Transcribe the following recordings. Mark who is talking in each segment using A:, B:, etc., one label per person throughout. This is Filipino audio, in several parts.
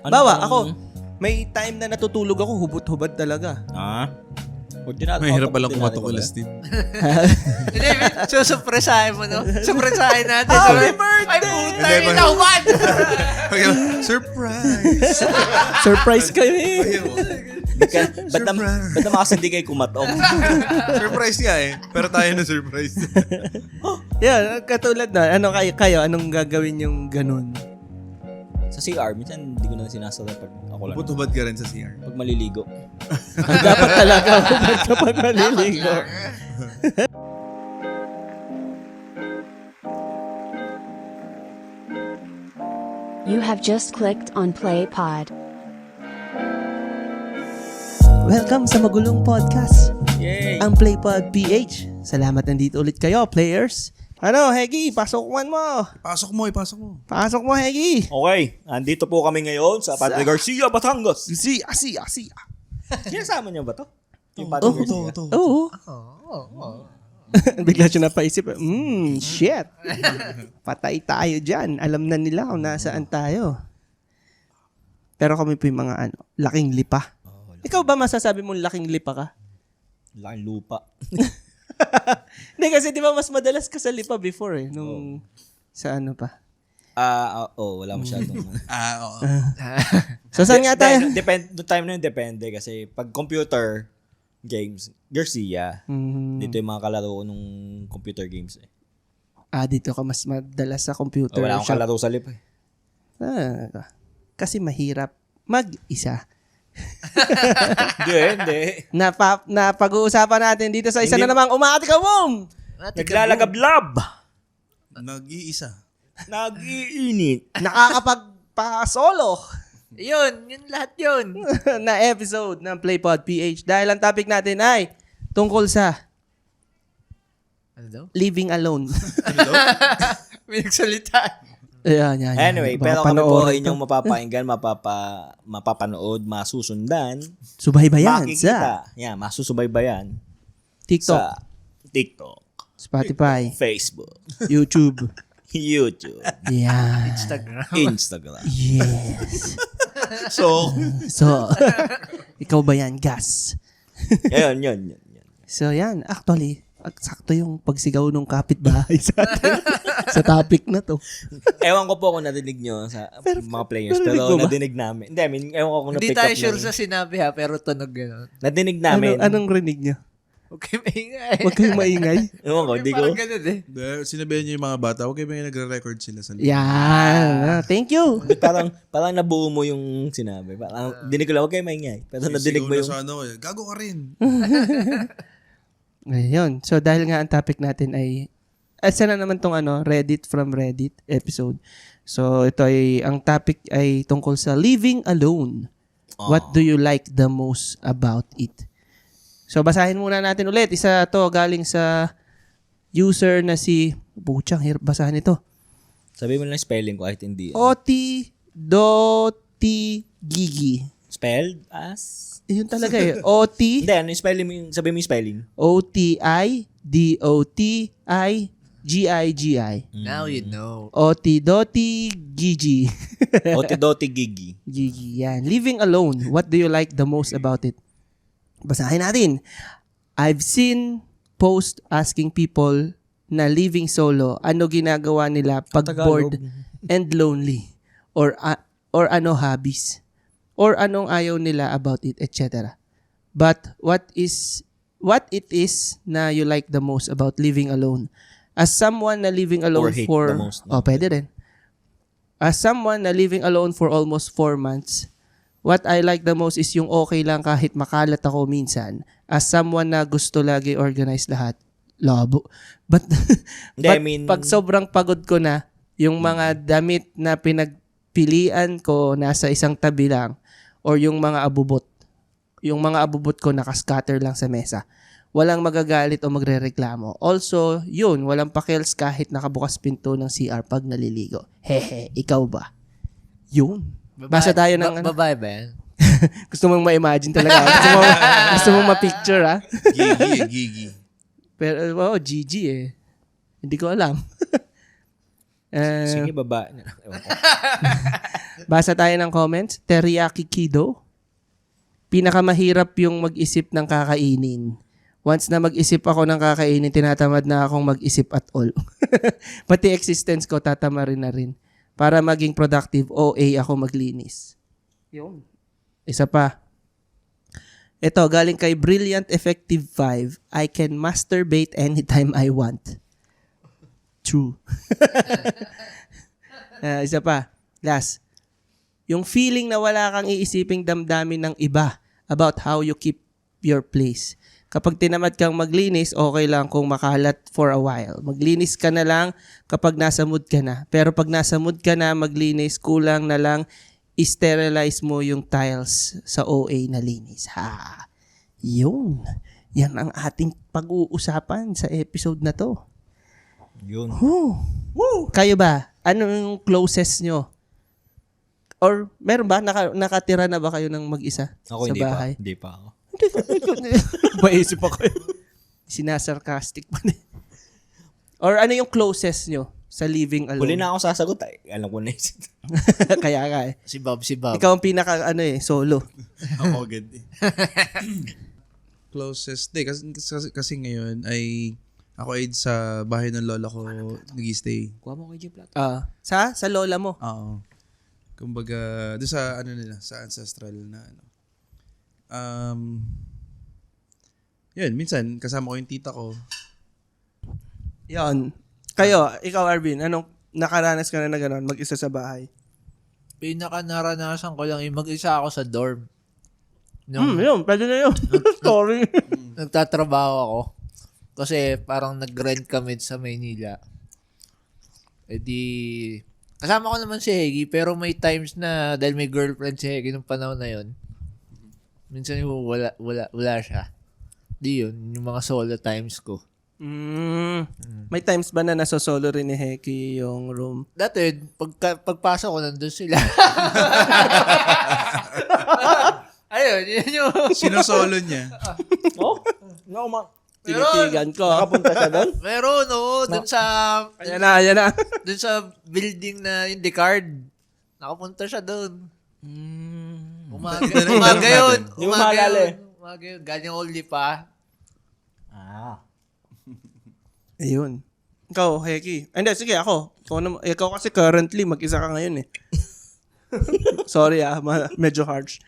A: Bawa, ako, may time na natutulog ako, hubot-hubad talaga.
B: Mahirap palang kumatok kay Steve.
C: Hindi, susupresahin mo, no? Supresahin natin.
A: Happy birthday!
C: Ay, putang ina, hubad!
B: Surprise!
A: Surprise kayo eh.
D: Ba't naman kasi hindi kayo kumatok?
B: Surprise nga eh. Pero tayo na surprise.
A: Yan, katulad na, kayo, anong gagawin yung ganun?
D: Sa CR, minsan hindi ko na sinasala pag ako lang.
B: Hubad ka rin sa CR.
D: Pag maliligo.
A: Dapat talaga hubad kapag maliligo.
E: You have just clicked on Play Pod.
A: Welcome sa Magulong Podcast,
D: Yay!
A: ang PlayPod PH. Salamat nandito ulit kayo, players. Ano, Hegi, pasokwan mo.
B: Ipasok mo.
A: Pasok mo, Hegi.
D: Okay, andito po kami ngayon sa Padre Garcia, Batangas.
A: Siya.
D: Sinasama niyo ba to? Yung Padre Garcia?
A: Oo. Bigla siya napaisip, shit. Patay tayo dyan. Alam na nila kung nasaan tayo. Pero kami po yung mga laking lipa. Ikaw ba masasabi mong laking lipa ka?
D: Laking lupa.
A: Hindi kasi di ba mas madalas ka sa lipa before eh. Nung sa ano pa.
D: Wala masyadong.
B: Oo.
A: So saan nga tayo?
D: Depende, no time na yun, depende. Kasi pag computer games, Garcia. Dito yung mga kalaro ko nung computer games eh.
A: Dito ka mas madalas sa computer
D: Wala akong
A: shop.
D: kalaro sa lip eh.
A: Kasi mahirap mag-isa.
D: Hindi.
A: Napag-uusapan natin dito sa isa na namang Umaatika Boom!
D: Naglalagablab.
B: Nag-iisa.
D: Nag-iinit.
A: Nakakapagpa-solo
C: Yun lahat yun.
A: na episode ng PlayPod PH. Dahil ang topic natin ay tungkol sa
C: Ano daw?
A: living alone.
C: May nagsalita.
A: Yan.
D: Anyway,
A: Baka
D: pero kami po
A: panoorin
D: inyong mapapakinggan, mapapanood, masusundan,
A: Subaybayan
D: makikita.
A: sa
D: masusubaybayan
A: TikTok,
D: sa TikTok,
A: Spotify,
D: Facebook,
A: YouTube.
D: YouTube,
A: Yan.
D: Instagram.
A: Yes.
B: So,
A: ikaw ba yan, Gas?
D: Yun.
A: So yan, actually, sakto yung pagsigaw ng kapitbahay sa atin sa topic na to.
D: Ewan ko po kung nadinig nyo sa mga players,
A: narinig
D: pero
A: mo ba?
D: nadinig namin. Hindi, ewan ko kung
C: Hindi
D: na-pick
C: tayo
D: up
C: sure
D: namin.
C: sa sinabi ha, pero tunog gano'n.
D: Nadinig namin.
A: Anong rinig niya?
C: Okay, maingay.
A: Huwag kayong maingay.
D: Ewan ko, hindi ko.
C: Parang ganun eh.
B: sinabihan niyo yung mga bata, okay ba yung nagre-record sila sa loob?
A: Yan. Thank you.
D: Parang nabuo mo yung sinabi. Parang dinig ko lang, okay, maingay. Pero nadinig mo yung...
B: Sa gago ka rin.
A: Ngayon. So, dahil nga ang topic natin ay sana naman tong Reddit from Reddit episode. So, ang topic ay tungkol sa living alone. What do you like the most about it? So, basahin muna natin ulit. Isa to galing sa user na si... Buchang, hirap basahin ito.
D: Sabi mo lang spelling ko kahit hindi.
A: Oti.gigi.
D: Spelled as?
A: Yun talaga eh. Oti.
D: Hindi, ano yung spelling mo? Sabi mo yung spelling.
A: O-T-I-D-O-T-I-G-I-G-I.
C: Now you know.
A: Oti.gigi.
D: Oti-doti gigi.
A: Gigi, yan. Living alone. What do you like the most about it? Basahin natin. I've seen post asking people na living solo, ano ginagawa nila pag bored and lonely? Or ano hobbies? Or anong ayaw nila about it, etc. But what it is na you like the most about living alone? As someone na living alone
D: Or hate
A: for...
D: the most.
A: Pwede rin. As someone na living alone for almost 4 months, what I like the most is yung okay lang kahit makalat ako minsan. As someone na gusto lagi organize lahat, labo. But pag sobrang pagod ko na, yung mga damit na pinagpilian ko nasa isang tabi lang, or yung mga abubot. Yung mga abubot ko nakascatter lang sa mesa. Walang magagalit o magrereklamo. Also, yun, walang pakils kahit nakabukas pinto ng CR pag naliligo. Hehe, ikaw ba? Yun. Basa tayo ng
C: Babae ba yan?
A: Gusto mong ma-imagine talaga. Gusto mong ma-picture, ha?
B: Gigi.
A: Pero, Gigi eh. Hindi ko alam.
D: Sige, babae na lang. Ewan ko.
A: Basa tayo ng comments. Teriyaki Kido. Pinakamahirap yung mag-isip ng kakainin. Once na mag-isip ako ng kakainin, tinatamad na akong mag-isip at all. Pati existence ko, tatamarin na rin. Para maging productive, OA ako maglinis. Yun. Isa pa. Ito, galing kay Brilliant Effective 5. I can masturbate anytime I want. True. Isa pa. Last. Yung feeling na wala kang iisiping damdamin ng iba about how you keep your place. Kapag tinamad kang maglinis, okay lang kung makalat for a while. Maglinis ka na lang kapag nasa mood ka na. Pero pag nasa mood ka na maglinis, kulang na lang i-sterilize mo yung tiles sa OA na linis. Ha! Yun. Yan ang ating pag-uusapan sa episode na to.
D: Yun.
A: Woo! Kayo ba? Ano yung closest nyo? Or meron ba? Nakatira na ba kayo ng mag-isa
D: Ako
A: sa
D: hindi
A: bahay?
D: pa. Hindi pa ako.
A: Maisip ako. Sinasarcastic pa din. Or ano yung closest nyo sa living alone?
D: Huli na ako sasagot. Ay, alam ko na yun.
A: Kaya ka eh.
C: Si Bob.
A: Ikaw ang pinaka solo.
B: Ako agad eh. Closest. Kasi ngayon ay ako ay sa bahay ng lola ko nag-stay.
C: Kuha mo kay G-Plat.
A: Sa lola mo?
B: Oo. Kumbaga, doon sa nila, sa ancestral na yun, minsan kasama ko yung tita ko.
A: Yan. Kayo, ikaw Arvin, anong nakaranas ka na gano'n, mag-isa sa bahay?
C: Pinaka naranasan ko lang yung mag-isa ako sa dorm. Nung
A: Yun, pwede na yun. Sorry.
C: nagtatrabaho ako. Kasi parang nag-rent kami sa Maynila. E di, kasama ko naman si Hegi, pero may times na, dahil may girlfriend si Hegi nung panahon na yun, minsan yung wala siya. Di yun, yung mga solo times ko.
A: May times ba na nasosolo rin ni Heki yung room?
C: Dati, pagpasok ko, nandun sila. Ayun, yun yung...
B: Sinosolo niya.
A: Tinitigan ko. Nakapunta siya doon?
C: Meron, no, dun sa...
A: Ayan na.
C: Dun sa building na yung Descartes. Nakapunta siya doon. Umaga yun. Umaga yun. Galing only pa.
A: Ayun. Ikaw, Heki. Hindi, sige ako. Ikaw kasi currently, mag-isa ka ngayon eh. Sorry medyo harsh.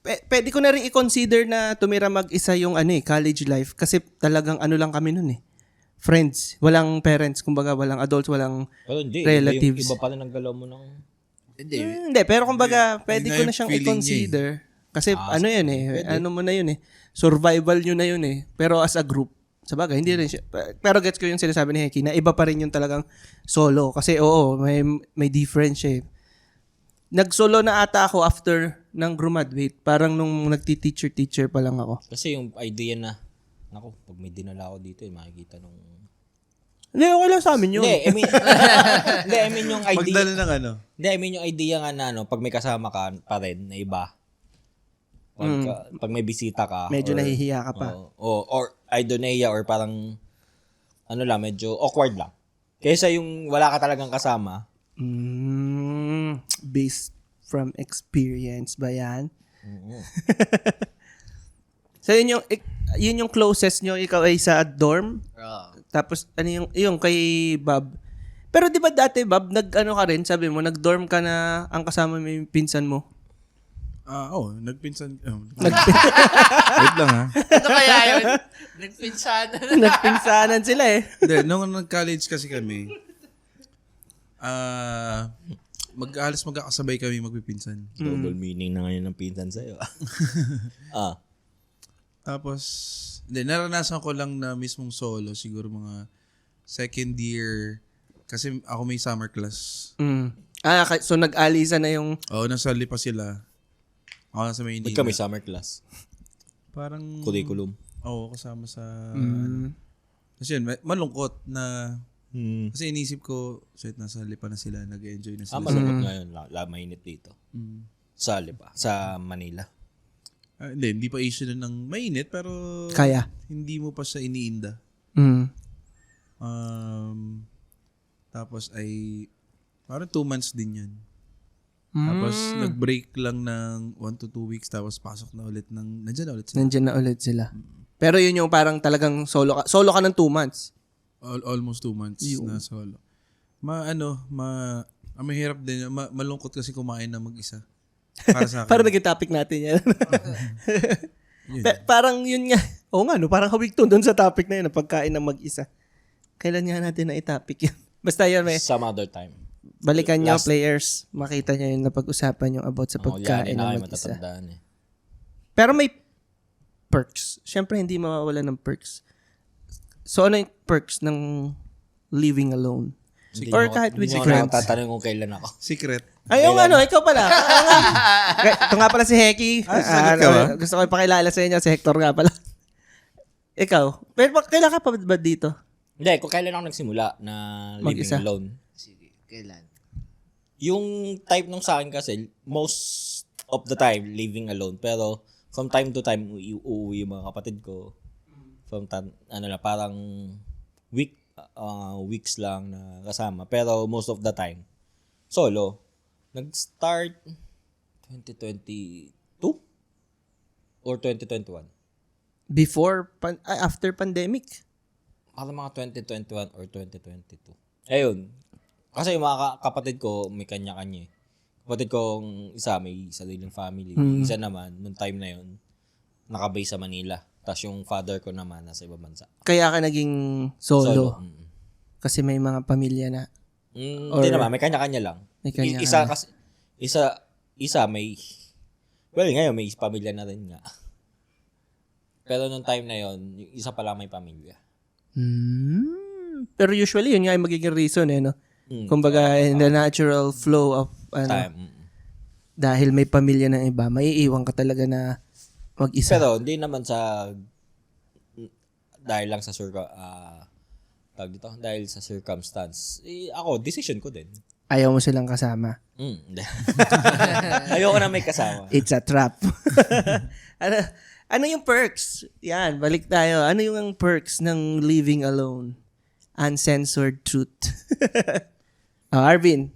A: Pwede ko na rin i-consider na tumira mag-isa yung college life kasi talagang lang kami nun eh. Friends, walang parents, kumbaga walang adults, walang
D: Pero hindi.
A: relatives.
D: Iba pala ng galaw mo ng...
C: Hindi.
A: Hindi, pero kumbaga pwede ko
B: Yun na
A: na
B: yung
A: siyang
B: feeling
A: i-consider. Kasi yun eh, ano mo na yun eh. Survival nyo na yun eh. Pero as a group, sabagay, hindi rin siya. Pero gets ko yung sinasabi ni Heki na iba pa rin yung talagang solo. Kasi may difference siya eh. Nag-solo na ata ako after ng graduate. Parang nung nagti-teacher pa lang ako.
D: Kasi yung idea na, naku, pag may dinala ako dito, makikita nung...
A: Hindi, okay lang sa amin yun.
D: Hindi, I mean yung idea...
B: Magdala ng
D: Hindi, I mean yung idea nga na pag may kasama ka pa rin na iba. Pag may bisita ka.
A: Medyo
D: or,
A: nahihiya ka pa.
D: Or either nahihiya or parang medyo awkward lang. Kaysa yung wala ka talagang kasama.
A: Based from experience ba yan? So yun yung closest nyo, ikaw ay sa dorm? Tapos yung kay Bob. Pero di ba dati Bob, ka rin, sabi mo, nag-dorm ka na ang kasama mo yung pinsan mo?
B: Nagpinsan. Wait lang ha.
C: Ano kaya yun? Nagpinsanan.
A: Nagpinsanan sila eh.
B: Hindi, nung nag-college kasi kami, halos magkakasabay kami magpipinsan.
D: Double meaning na ngayon ng pinsan sa'yo.
B: Tapos, naranasan ko lang na mismong solo, siguro mga second year, kasi ako may summer class.
A: So nag-alisa na yung...
B: Nasa Lipa sila. Ako nasa Maynila.
D: Ba't kami summer class?
B: Parang...
D: Curriculum.
B: Kasama sa... Kasi yun, malungkot na... Kasi inisip ko, nasa Lipa na sila, nag-enjoy na sila.
D: Malungkot ngayon. Mainit dito. Sa Lipa. Sa Manila.
B: Hindi pa issue na ng mainit, pero...
A: Kaya.
B: Hindi mo pa siya iniinda. Tapos ay... Parang 2 months din yan. Tapos nag-break lang ng 1 to 2 weeks tapos pasok na ulit nandiyan na ulit sila.
A: Nandiyan na ulit sila. Pero yun yung parang talagang solo ka ng 2 months.
B: Almost 2 months na solo. Mahirap din. Malungkot kasi kumain na mag-isa. Para sa akin.
A: Parang naging topic natin yan. Parang yun nga. Oo nga, no? Parang hawig doon sa topic na yun, na pagkain ng mag-isa. Kailan nga natin na i-topic yun? Basta yun, may
D: Some other time.
A: balikan nyo, players. Makita nyo yung napag-usapan yung about sa
D: Yan,
A: pagkain ng
D: na kayo
A: mag-isa.
D: matatandaan eh.
A: Pero may perks. Siyempre, hindi mawawala ng perks. So, ano yung perks ng living alone? Or kahit with
D: Hindi
A: friends?
D: ako tatanungin kung kailan ako.
B: Secret.
A: Ay, yung ano, ikaw pala. Ito nga pala si Heki.
B: sagot ka ba?
A: Gusto ko ipakilala sa inyo, si Hector nga pala. Ikaw. Pero kailan ka pa ba dito?
D: Hindi, kung kailan ako nagsimula na living
A: Mag-isa?
D: alone.
C: Sige, kailan?
D: Yung type nung sa akin kasi, most of the time, living alone. Pero, from time to time, uuwi yung mga kapatid ko. From time, parang weeks lang na kasama. Pero, most of the time, solo. Nag-start 2022 or 2021.
A: After pandemic?
D: Parang mga 2021 or 2022. Ayun. Kasi yung mga kapatid ko, may kanya-kanya eh. Kapatid kong isa, may sariling family. Isa naman, nung time na yun, nakabase sa Manila. Tapos yung father ko naman, nasa ibang bansa.
A: Kaya ka naging solo? Kasi may mga pamilya na.
D: Hindi naman, may kanya-kanya lang.
A: May kanya-kanya.
D: Isa may, well, ngayon may pamilya na rin nga. Pero nung time na yon, yung isa pa lang may pamilya.
A: Pero usually, yun nga yung magiging reason eh, no? Kumbaga, in the natural flow of,
D: Time.
A: dahil may pamilya ng iba, maiiwan ka talaga na mag-isa.
D: Pero hindi naman dahil lang sa dahil sa circumstance. Ako, decision ko din.
A: Ayaw mo silang kasama.
D: Hindi. Ayoko na may kasama.
A: It's a trap. Ano yung perks? Yan, balik tayo. Ano yung perks ng living alone? Uncensored truth. Arvin.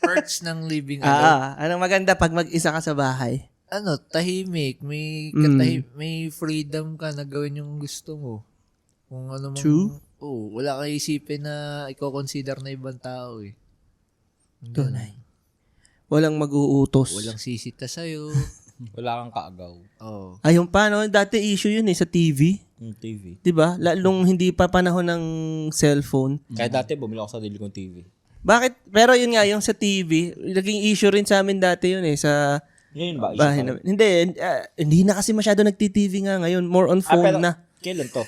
C: Perks ng living alone.
A: Anong maganda pag mag-isa ka sa bahay?
C: Tahimik. May freedom ka na gawin yung gusto mo. Kung ano
A: True.
C: wala kang isipin na i-consider na ibang tao eh.
A: Tunay. Walang mag-uutos.
C: Walang sisita sa'yo.
D: Wala kang kaagaw.
C: Oh.
A: Ayun pa, no? Dati issue yun sa TV.
D: TV.
A: Diba? Lalong hindi pa panahon ng cellphone.
D: Kaya dati bumili ako sa sarili kong TV.
A: Bakit? Pero yun nga, yung sa TV, naging issue rin sa amin dati yun sa
D: Ngayon ba?
A: bahay namin. Hindi na kasi masyado nagti-TV nga ngayon. More on phone
D: pero,
A: na.
D: Kailan to?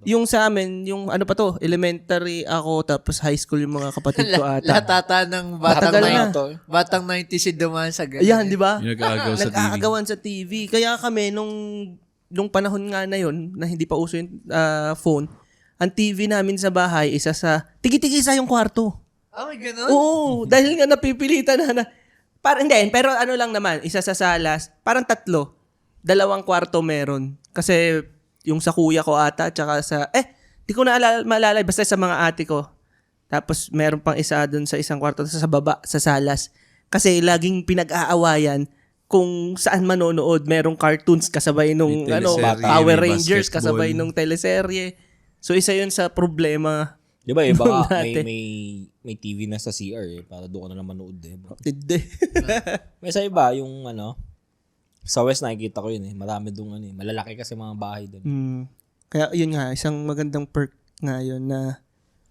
A: Yung sa amin, yung ano pa to, elementary ako, tapos high school yung mga kapatid ko ata.
C: Latata ng
A: Matagal na.
C: batang 90 si dumaan sa ganyan.
A: Ayan, di ba?
B: Yung nag-aagaw sa TV.
A: Nag-aagawan sa TV. Kaya kami, nung panahon nga na yun, na hindi pa uso yung phone, ang TV namin sa bahay, isa sa, tigi-tigisa yung kwarto.
C: May ganun?
A: Oo, dahil nga napipilitan na parang hindi, pero ano lang naman, isa sa salas, parang 3, 2 kwarto meron. Kasi yung sa kuya ko ata, tsaka sa, di ko na maalala, basta sa mga ate ko. Tapos meron pang isa doon sa isang kwarto, sa baba, sa salas. Kasi laging pinag-aawayan kung saan manonood. Merong cartoons kasabay nung
B: May teleserye,
A: Power
B: may
A: Rangers
B: basketball.
A: kasabay nung teleserye. So isa yun sa problema.
D: Di ba, iba
A: Dati.
D: may TV na sa CR eh, para doon ka na lang manood eh.
A: Hindi.
D: May sa iba, yung sa West nakikita ko yun eh. Marami doon malalaki kasi mga bahay doon.
A: Kaya yun nga, isang magandang perk nga yun na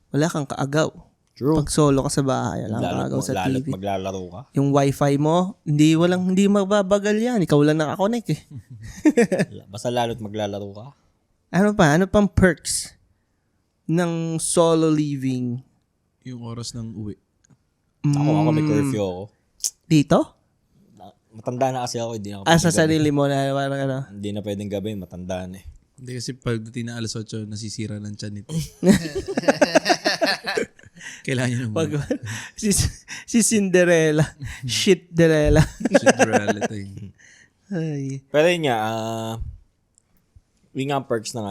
A: wala kang kaagaw.
D: True.
A: Pag solo ka sa bahay, wala kang kaagaw sa
D: Lalo't
A: TV.
D: maglalaro ka.
A: Yung wifi mo, hindi mababagal yan. Ikaw lang nakakonect eh.
D: Basta lalo't maglalaro ka.
A: Ano pang perks ng solo living?
B: Yung oras ng uwi.
D: Ako may curfew ako.
A: Dito?
D: Matanda na kasi ako, hindi na ako
A: Sa
D: pwedeng gawin.
A: sarili mo na parang ano.
D: Hindi na pwedeng gawin, matanda na eh.
B: Hindi kasi pagdating na alas 8, nasisira ng tiyan nito. Kailangan niya
A: Pag,
B: naman.
A: si Cinderella. Shitderella.
B: Cinderella thing.
A: Ay.
D: Pero yun nga, yun nga ang perks ng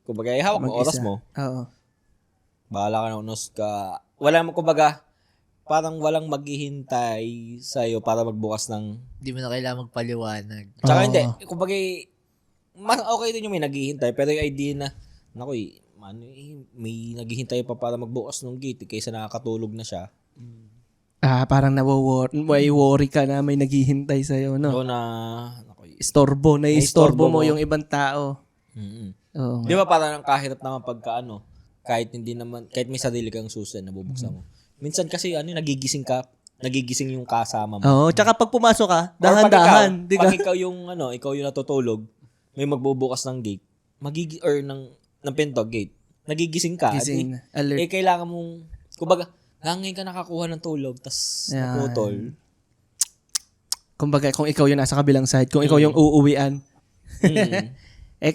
D: kumbaga, hawak mo
A: Mag-isa.
D: oras mo.
A: Oo.
D: Bahala ka na unos ka. Wala mo, kumbaga, parang walang maghihintay sa'yo para magbukas ng...
C: Hindi mo na kailangan magpaliwanag.
D: Tsaka
A: Oo.
D: hindi, kumbaga, okay din yung may naghihintay, pero yung idea na, may naghihintay pa para magbukas ng gate kaysa nakakatulog na siya.
A: Parang may worry ka na may naghihintay sa'yo, no?
D: So na,
A: Istorbo,
D: Naistorbo
A: mo
D: mo.
A: yung ibang tao. Oo.
D: Di ba parang kahirap naman pagka kahit may sarili kang susi na bubuksan mo. Minsan kasi nagigising yung kasama mo.
A: Oo, tsaka pag pumasok ka,
D: Or pag
A: dahan-dahan, di ka?
D: pag ikaw yung natutulog, may magbubukas ng gate, ng pinto, gate, nagigising ka.
A: Gising, alert.
D: Kailangan mong, kumbaga, ngayon ka nakakuha ng tulog, tas
A: Yan.
D: naputol.
A: Kumbaga, kung ikaw yung nasa kabilang side, kung ikaw yung uuwian.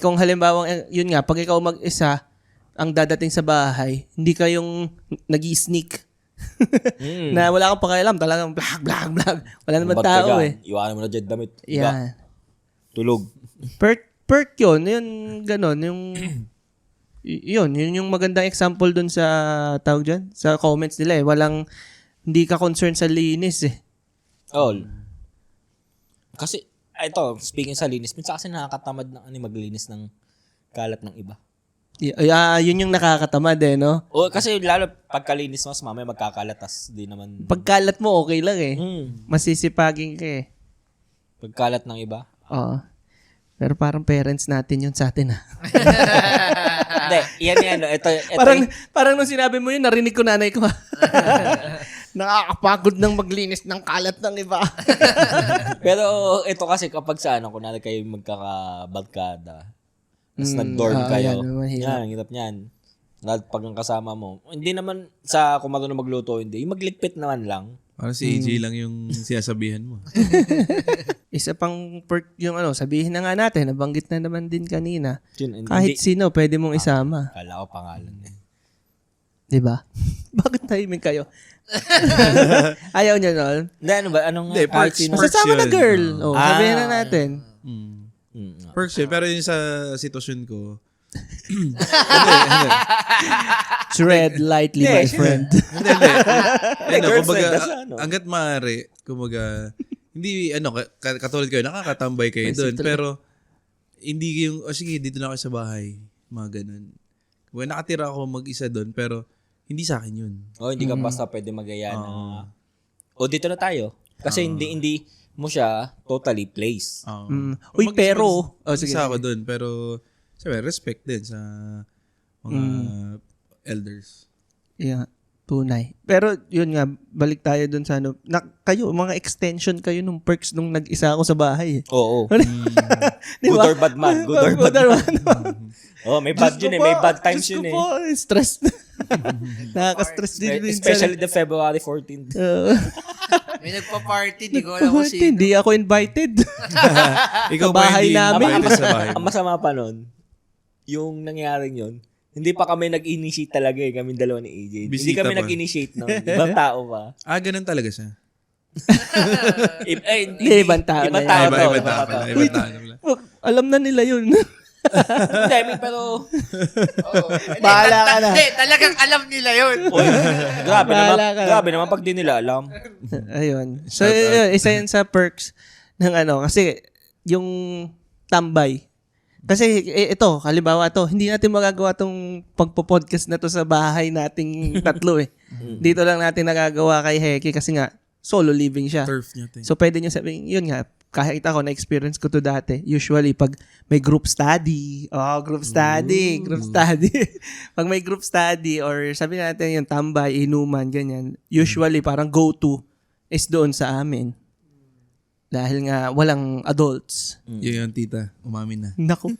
A: Kung halimbawa, yun nga, pag ikaw mag-isa, ang dadating sa bahay, hindi ka yung nag-sneak. Na wala kang pakialam, talagang blag. Wala naman
D: Bag ka
A: tao
D: dyan,
A: eh.
D: Iwanan mo na dyan damit.
A: Yan.
D: Tulog.
A: Perk yun ganon, yun yung magandang example dun sa tawag dyan, sa comments nila eh. Hindi ka concerned sa linis eh.
D: All. Kasi, ito, speaking sa linis, minsan kasi nakakatamad ng maglinis ng kalat ng iba.
A: Yun yung nakakatamad eh, no?
D: O, kasi lalo pagkalinis mo, mamaya magkakalatas. Di naman.
A: Pagkalat mo, okay lang eh.
D: Mm.
A: Masisipagin ka eh.
D: Pagkalat ng iba.
A: Oo. Pero parang parents natin yun sa atin ah.
D: Hindi, yan. Ito,
A: Parang nung sinabi mo yun, narinig ko nanay ko. Nakakapagod ng maglinis ng kalat ng iba.
D: pero ito kasi kapag sa kunwari kayo magkakabarkada, tapos nag-dorm kayo.
A: yan, mahirap.
D: Yan, ang hirap niyan. Lalo pag ang kasama mo. Hindi naman kung marunong magluto, hindi. Yung magligpit naman lang.
B: Parang si AJ lang yung sinasabihan mo.
A: Isa pang perk yung sabihin na nga natin, nabanggit na naman din kanina.
D: Yun,
A: Kahit sino, pwede mong isama.
D: Kala ko pangalan eh.
A: Diba? Bakit tahimik kayo? Ayaw nyo nun?
D: Hindi, ano ba? Anong
B: Hindi,
D: kahit
B: perks,
D: sino?
B: perks.
A: Masasama na
B: yun.
A: girl. Oh, sabihin na
D: Ah.
A: natin.
B: Perks yun. Pero yun sa sitwasyon ko,
A: Tread lightly, my friend.
B: hindi.
D: girlfriend,
B: Kumbaga,
D: that's
B: hanggat maaari, kumbaga, hindi, katulad kayo, nakakatambay kayo doon. Pero, hindi yung, sige, dito na ako sa bahay. Mga ganun. Kumbaga, nakatira ako mag-isa doon, pero, hindi sa akin yun.
D: Hindi ka basta pwede magaya na, dito na tayo. Kasi hindi mo siya totally place.
A: Uy, pero, sige.
B: Isa ako doon, pero, sabi, respect din sa mga elders.
A: Yeah, tunay. Pero yun nga, balik tayo dun sa kayo, mga extension kayo nung perks nung nag-isa ako sa bahay eh.
D: Oo.
A: Di
D: Good
A: ba?
D: or bad man. Good or
A: Good
D: bad
A: or
D: man.
A: bad.
D: May bad yun eh. May bad times yun eh.
A: Stress. Nakaka-stress din minsan.
D: Especially the February 14th.
C: May nagpa-party, di ko alam kung sino.
A: Hindi ako invited.
B: Ikaw
A: Sa bahay namin.
B: Sa bahay.
D: Ang masama pa nun, yung nangyaring yun, hindi pa kami nag-initiate talaga eh, kami dalawa ni AJ. Hindi
B: Bisita
D: kami
B: pa.
D: nag-initiate nun. Ibang tao pa.
B: Ganun talaga siya.
A: Hindi, ibang tao na
D: Ibang
A: yan.
D: tao to.
B: Ibang
D: Ibang
B: tao
D: tao.
B: pala. Ibang tao pala.
A: Alam na nila yun.
D: Hindi, pero
A: Bahala ka na.
C: Hindi, talagang alam nila yun.
A: Bahala ka na.
D: grabe naman pag di nila alam.
A: Ayun. So, yun, isa yun sa perks ng kasi yung tambay. Kasi ito, halimbawa to, hindi natin magagawa tong pagpo-podcast na to sa bahay nating tatlo eh. Dito lang natin nagagawa kay Heki kasi nga solo living siya.
B: Turf niya.
A: So pwede nyo sabihin, yun nga, kahit ako na-experience ko to dati, usually pag may group study, group study. Pag may group study or sabi natin yung tambay, inuman, ganyan, usually parang go-to is doon sa amin. Dahil nga walang adults.
B: Yun yung tita. Umamin na.
A: Naku.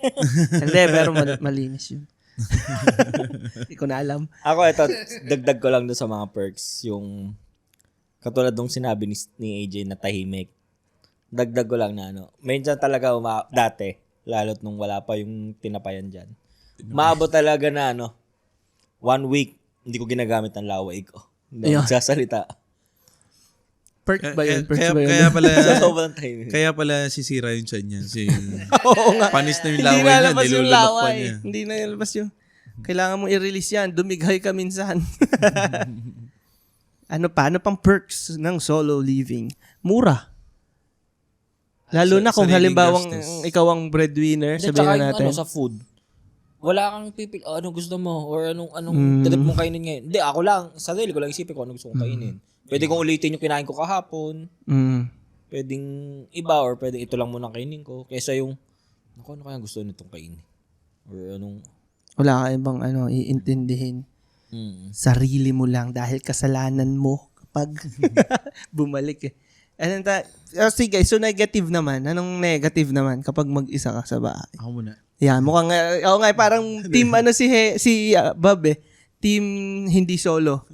A: Hindi, pero malinis yun. Hindi ko na alam.
D: Ako ito, dagdag ko lang doon sa mga perks, yung katulad nung sinabi ni AJ na tahimik. Dagdag ko lang na medyo talaga dati, lalo't nung wala pa yung tinapayan dyan. Maabot talaga na 1 week, hindi ko ginagamit ang laway ko. Hindi ako nagsasalita.
A: Perk ba yun? Perk
B: Kaya,
A: ba yun?
B: kaya pala,
D: Sa sobrang tahimik.
B: kaya pala sisira yung chan niya.
A: Oo nga.
B: Panis na yung
A: Hindi
B: laway niya.
A: nalabas yung
B: Nilulunok pa
A: laway.
B: niya.
A: Hindi na nalabas yung... Kailangan mong i-release yan. Dumighay ka minsan. Ano pang perks ng solo living? Mura. Lalo na kung
B: sariling
A: halimbawang
B: gastos.
A: ikaw ang breadwinner,
D: Hindi,
A: sabihin
D: tsaka
A: na
D: yung
A: natin.
D: sa food. Wala kang pipil, ano gusto mo, or anong trip mong kainin ngayon. Hindi, ako lang, sarili ko lang isipin ko ano gusto kong kainin. Pwede kong ulitin yung kinain ko kahapon, pwedeng iba, or pwedeng ito lang muna kainin ko, kaysa yung, ano kaya gusto nitong kainin? Or anong,
A: Wala ka ibang iintindihin. Sarili mo lang dahil kasalanan mo kapag bumalik eh. Sige, so negative naman. Anong negative naman kapag mag-isa ka sa bahay?
B: Ako muna.
A: Yan, mukhang, parang team si Bob eh. Team hindi solo.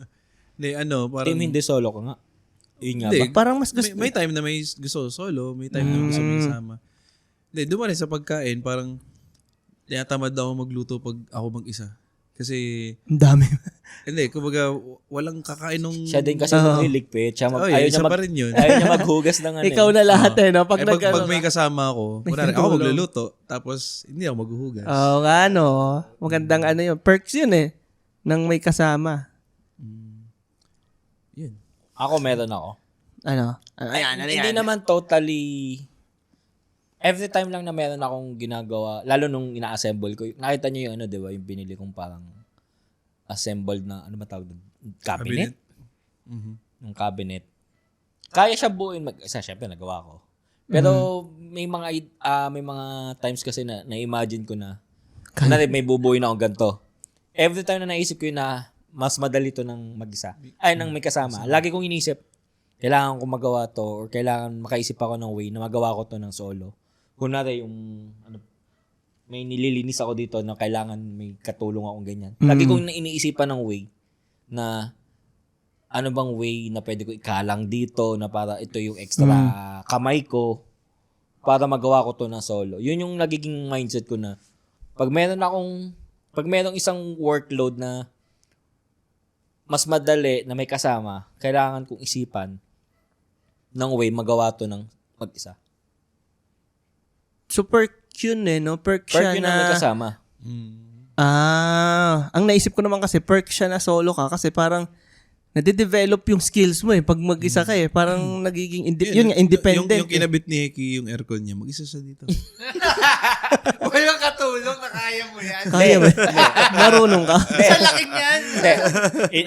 B: Hindi, parang...
D: team hindi solo ko nga. Yun nga
B: Hindi,
D: ba?
A: Parang mas gusto.
B: may time na may gusto solo, may time na gusto may sama. Hindi, doon pa rin sa pagkain, parang tinatamad ako magluto pag ako mag-isa. Kasi,
A: Ang dami.
B: hindi, kumbaga, walang kakain nung...
D: Siya din kasi niligpit. Siya
B: Oh,
D: ayaw
B: isa pa rin yun.
D: ayaw niya maghugas ng ano.
A: Ikaw na lahat eh, no?
B: Pag,
A: Pag,
B: pag may kasama ako, kunwari, ako magluluto, tapos hindi ako maghuhugas.
A: Oo nga, no? Magandang yun. Perks yun eh. Nang may kasama.
B: Yun.
D: Ako meron ako.
A: Ayan.
D: Hindi naman totally... Every time lang na meron akong ginagawa, lalo nung ina-assemble ko, nakita niyo yung di ba, yung binili kong parang assembled na, ano ba tawag doon? Cabinet? Yung cabinet. Kaya siya buuin mag-isa, syempre nagawa ko. Pero may mga times kasi na na-imagine ko na may bubuuin ako ganito. Every time na naisip ko yun na mas madali to ng mag-isa. Nang may kasama. Lagi kong inisip, kailangan ko magawa to or kailangan makaisip ako ng way na magawa ko to ng solo. Kunwari yung may nililinis ako dito na kailangan may katulong akong ganyan. Lagi kong iniisipan ng way na ano bang way na pwede ko ikalang dito na para ito yung extra kamay ko para magawa ko to na solo. Yun yung nagiging mindset ko na pag merong isang workload na mas madali na may kasama, kailangan kong isipan ng way magawa to ng mag-isa.
A: So perk yun eh, no? Perk siya
D: Perk yun na may kasama.
A: Ang naisip ko naman kasi perk siya na solo ka kasi parang nade-develop yung skills mo eh pag mag-isa ka eh. Parang nagiging independent.
B: Yung kinabit ni Heki yung aircon niya, mag-isa siya dito.
C: Walang katulong na kaya mo yan.
A: Kaya ba? Marunong ka?
C: Sa laking yan.
D: Hindi.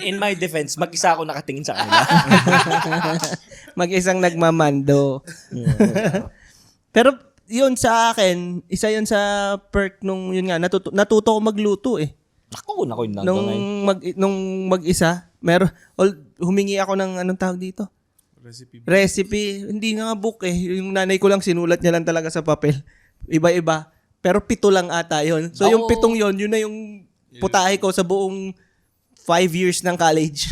D: In my defense, mag-isa ako nakatingin sa kanila.
A: Mag-isang nagmamando. Pero yun sa akin, isa yun sa perk nung yun nga, natuto ko magluto eh.
D: Ako yun lang.
A: Nung mag-isa, humingi ako ng anong tawag dito? Recipe. Hindi nga book eh. Yung nanay ko lang sinulat niya lang talaga sa papel. Iba-iba. Pero 7 lang ata yun. So yung 7 yun na yung putahe ko sa buong 5 years ng college.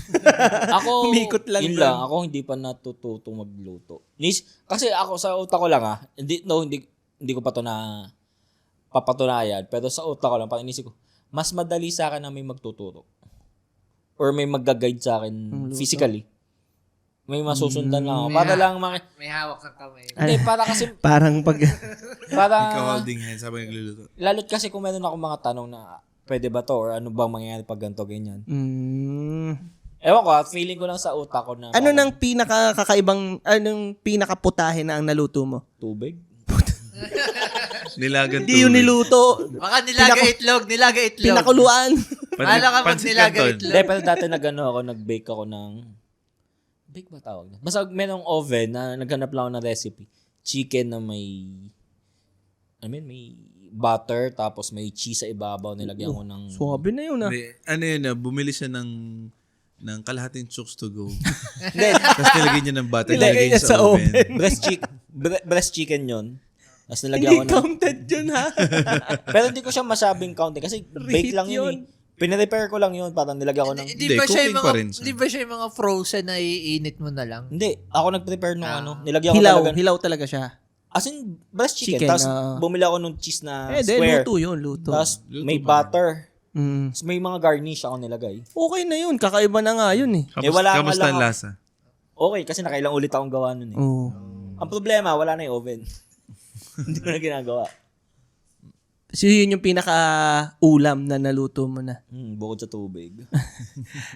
D: Ako,
A: Umikot lang
D: yun
A: doon.
D: lang. Ako hindi pa natututong magluto. Kasi ako sa utak ko lang hindi ko pa to na papatunayan. Pero sa utak ko lang, parang inisip ko, mas madali sa akin na may magtuturo. Or may mag-guide sa akin physically. May masusundan lang ako. Para lang
C: May hawak kang kamay.
D: Hindi, para kasi,
A: Parang pag...
B: Ikaw holding hands habang nagluluto.
D: lalo't kasi kung meron akong mga tanong na, pwede ba to? Or ano bang mangyayari pag ganito, ganyan. Ewan ko, feeling ko lang sa utak ko na
A: Ano nang pinakakakaibang, anong pinakaputahe na ang naluto mo?
D: tubig.
B: Nilagan
A: Hindi yung niluto.
C: Baka nilaga itlog.
A: Pinakuluan.
C: Wala ka mag nilaga
B: Canton.
C: itlog.
D: Hindi, pero dati nag-bake ako ng, bake ba tawag na? Basta merong oven na naghanap lang ako ng recipe. Chicken na may butter, tapos may cheese sa ibabaw, nilagyan ko ng...
A: Swabe na yun ah.
B: Hindi, bumili siya ng kalahating chooks to go.
D: Hindi,
B: Tapos nilagay niya ng butter,
A: Nilagay
B: nilagay
A: niya
B: niya sa
A: sa
B: oven.
D: breast chicken yun. Tapos nilagyan ko
A: Hindi
D: ng...
A: counted yun ha.
D: Pero hindi ko siya masabing counting kasi bake lang yun eh. Pinarepair ko lang yun, parang nilagyan ko ng...
C: Di ba siya yung
B: cooking pa rin siya.
C: Di ba siya yung mga frozen na iinit mo na lang?
D: Hindi, ako nag-prepare nung nilagyan ko talaga...
A: Hilaw talaga siya.
D: As in, breast chicken.
A: Chicken,
D: Tapos bumili ako ng cheese na square.
A: Luto yun, luto.
D: Tapos may butter.
A: Mm.
D: Tapos may mga garnish ako nilagay.
A: Okay na yun, kakaiba na nga yun eh.
D: wala nga
B: Kamusta
D: lang
B: ang
D: ako.
B: lasa?
D: Okay, kasi nakailang ulit akong gawa nun eh.
A: Oh.
D: Ang problema, wala na yung oven. Hindi ko na ginagawa.
A: So yun yung pinaka-ulam na naluto mo na.
D: Bukod sa tubig.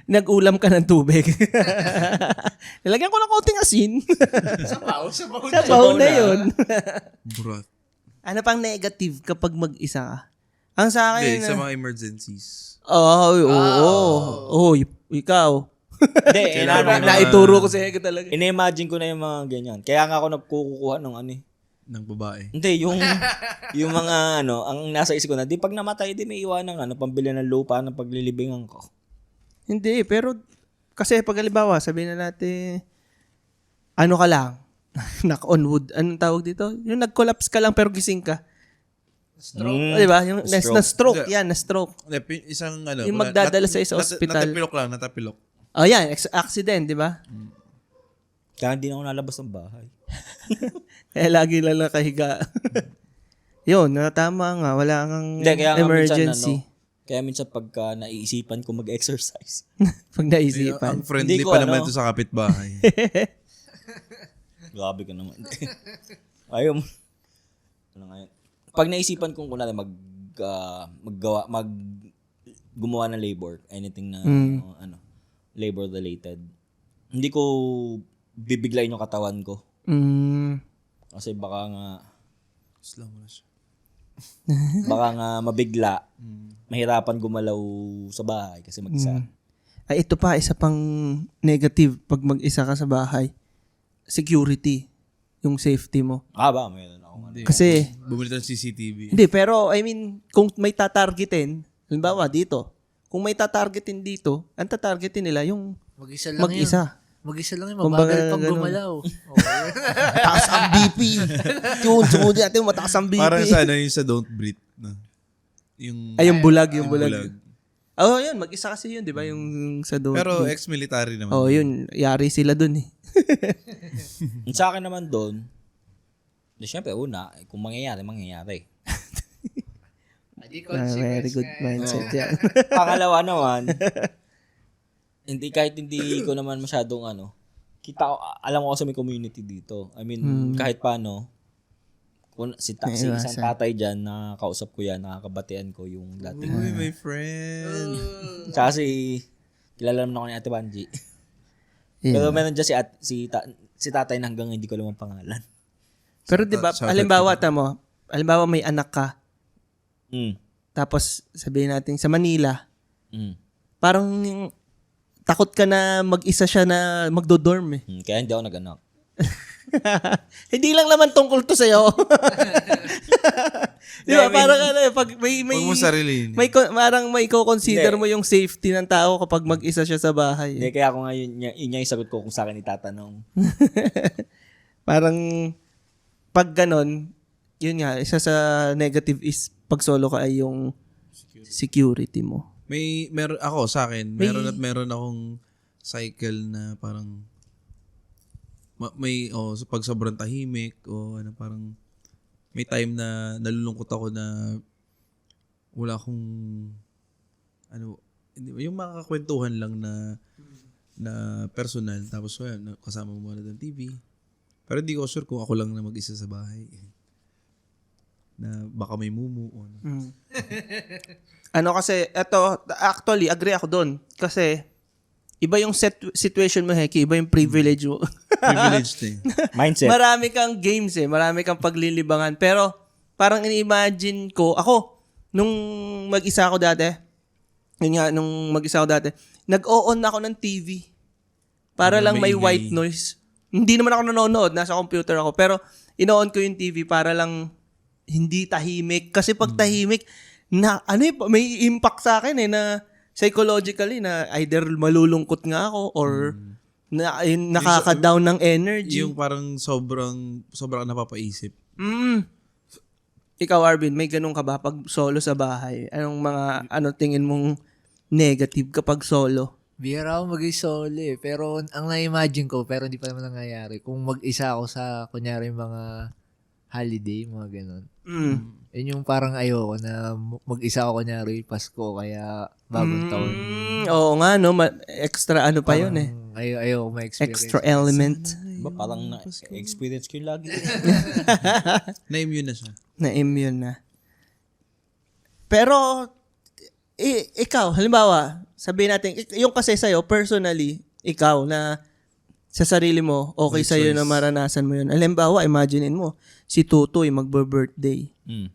A: Nag-ulam ka ng tubig. Nilagyan ko ng konting asin. Sabaw na yun.
B: Broth.
A: Ano pang negative kapag mag-isa ka? Ang sa
B: Hindi,
A: akin,
B: sa mga emergencies.
A: Ikaw.
D: Hindi,
A: Naituro ko sa Hege talaga.
D: ina-imagine ko na yung mga ganyan. Kaya nga ako nagkukuha ng ano eh.
B: Ng babae.
D: Hindi, yung mga ano, ang nasa isip ko na, di pag namatay, di may iwan ng ano, pambili ng lupa ng paglilibingan ko.
A: Hindi, pero kasi pag halimbawa, sabihin na natin, ano ka lang, knock on wood, anong tawag dito? Yung nag-collapse ka lang pero gising ka. Di ba? Yung na-stroke, yan, na-stroke.
B: Isang ano.
A: Yung magdadala sa isang ospital.
B: Natapilok.
A: Oh, yan, accident, di ba?
D: Kaya hindi na ako nalabas ng bahay.
A: Kaya lagi lang nakahiga. Yun, tama nga, wala kang
D: Hindi, kaya nga
A: emergency.
D: minsan, kaya minsan pagka naiisipan ko mag-exercise.
A: Pag naisipan.
B: Ang friendly
D: Hindi ko,
B: pa naman
D: ano.
B: ito sa kapitbahay.
D: Grabe ka naman. Ayaw mo. Ano nga yun? Pag naisipan kong kunwari gumawa ng labor, anything na labor related, hindi ko bibiglayin yung katawan ko. Kasi baka nga
B: Slow mo na siya.
D: baka nga mabigla, mahirapan gumalaw sa bahay kasi mag-isa.
A: Ay, ito pa, isa pang negative pag mag-isa ka sa bahay. Security. Yung safety mo.
D: Ba? Meron ako.
A: Kasi,
B: Bumili tayo ng CCTV.
A: hindi, pero I mean, kung may tatargetin, halimbawa dito, kung may tatargetin dito, ang tatargetin nila yung
C: Mag-isa lang yun.
A: mag-isa.
C: Mag-isa lang yun.
A: Kumbaga,
C: Mabagal pang
A: ganun.
C: gumalaw.
A: Mataas ang BP. Yun, sumunod natin, mataas ang BP.
B: Parang sa ano yung sa Don't Breathe. No? Yung,
A: Ay, yung bulag, yung bulag.
B: bulag.
A: Oh, yun, mag-isa kasi yun, di ba? Yung sa Don't
B: Pero
A: Breathe.
B: ex-military naman.
A: Oh, yun, yari sila dun eh.
D: Yung sa akin naman doon, syempre una, kung mangyayari.
A: Very good mindset yan.
D: Pangalawa naman, kahit hindi ko naman masyadong alam ko kasi may community dito. I mean, kahit paano, kung si isang tatay dyan, nakakausap ko yan, nakakabatian ko yung dating.
B: Uy, my friend.
D: Kasi, kilala naman ako ni Ate Banji. Pero meron dyan si tatay na hanggang hindi ko alam ang pangalan.
A: Pero di ba, halimbawa may anak ka, tapos sabihin natin sa Manila, parang takot ka na mag-isa siya na magdo-dorm eh.
D: Kaya hindi ako nag-anak.
A: Hindi lang naman tungkol to sa'yo. Di ba? Parang pag may
B: Huwag mo sarilin.
A: parang may consider mo yung safety ng tao kapag mag-isa siya sa bahay.
D: Hindi, kaya ako nga yun yung sagot ko kung sa akin itatanong.
A: Parang pag ganon, yun nga, isa sa negative is pag solo ka ay yung security mo.
B: Meron ako sa akin, meron akong cycle na parang so pag sobrang tahimik o parang may time na nalulungkot ako na wala akong yung makakakwentuhan lang na personal tapos kasama mo muna ng TV. Pero hindi ko sure kung ako lang na mag-isa sa bahay. Na baka may mumu o kasi, actually, agree ako doon. Kasi, iba yung situation mo, Heki, iba yung privilege mo. Privileged eh.
D: Mindset.
A: Marami kang games eh, marami kang paglilibangan. Pero, parang ini-imagine ko, ako, nung mag-isa ako dati, nag-o-on ako ng TV. Para lang may white noise. Hindi naman ako nanonood, nasa computer ako. Pero, ino-on ko yung TV para lang hindi tahimik. Kasi pag tahimik, may impact sa akin na psychologically na either malulungkot nga ako or nakaka-down ng energy.
B: Yung parang sobrang napapaisip.
A: Ikaw, Arvin, may ganun ka ba pag solo sa bahay? Anong mga tingin mong negative kapag solo?
C: Bihira ako mag-solo eh. Pero ang na-imagine ko, pero hindi pa naman nangyayari. Kung mag-isa ako sa, kunyari, mga holiday, mga ganun. Yun yung parang ayoko na mag-isa ako, kunyari, Pasko, kaya bagong taon.
A: Oo nga, no? Extra pa yun eh.
C: Ayoko ma-experience.
A: Extra element.
D: Parang na-experience ko yung lagi.
B: Na-immune na siya.
A: Na-immune na. Pero, ikaw, halimbawa, sabihin natin, yung kasi sa'yo, personally, ikaw na sa sarili mo, okay
B: May
A: sa'yo
B: choice.
A: na maranasan mo yun. Halimbawa, imaginein mo, si Tutoy magbe-birthday,
D: Mm.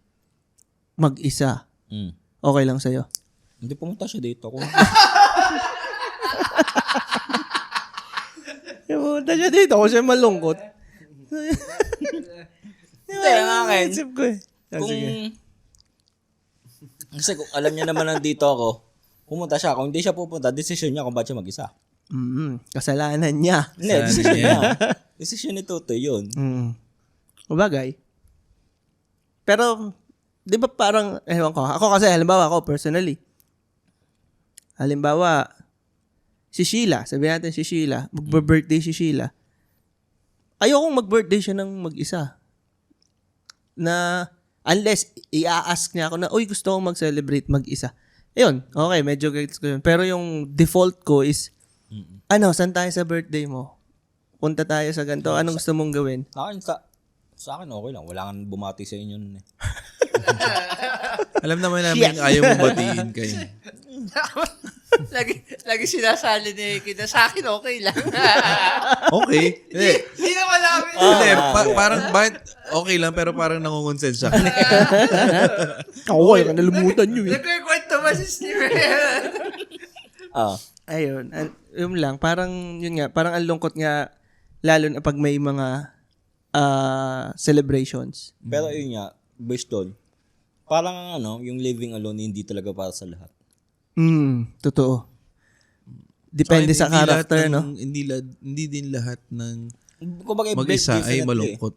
A: mag-isa.
D: Mm.
A: Okay lang sa'yo.
D: Hindi pumunta siya dito ako.
A: Pumunta siya dito, ako siya malungkot.
D: Hindi, ang akin.
A: Isip ko eh.
D: Kung,
A: Sige.
D: kasi kung alam niya naman nandito ako, pumunta siya. Kung hindi siya pupunta, decision niya kung ba't siya mag-isa.
A: Kasalanan niya.
D: Hindi, decision niya. Decision ni Tutoy yun.
A: Bagay. Pero, di ba parang, ewan ko, ako kasi, halimbawa ako, personally, halimbawa, si Sheila, sabihin natin si Sheila, magbe-birthday si Sheila, ayokong mag-birthday siya ng mag-isa. Na, unless, i-ask niya ako na, uy, gusto kong mag-celebrate mag-isa. Ayun, okay, medyo gets ko yun. Pero yung default ko is, saan tayo sa birthday mo? Punta tayo sa ganito. Anong gusto mong gawin?
D: Sa akin okay lang. Wala kang bumati sa inyo nun eh.
B: Alam naman namin ayaw mo batiin kayo.
C: lagi sinasali ni Kita. Sa akin, okay lang.
B: Okay. Hindi.
C: Hindi naman namin.
B: Hindi, parang bakit okay lang pero parang nangungonsensya.
A: Ako, nalimutan nyo eh.
C: Nagkikwento ba si Steve?
A: Ayun, yun lang. Parang, yun nga, parang ang lungkot nga, lalo na pag may mga celebrations.
D: Pero yun nga, based doon, parang yung living alone hindi talaga para sa lahat.
A: Totoo. Depende sa
B: Hindi lahat
A: character,
B: ng-
A: no?
B: Hindi din lahat ng
D: Kumbaga, built
B: mag-isa ay
D: differently.
B: malungkot.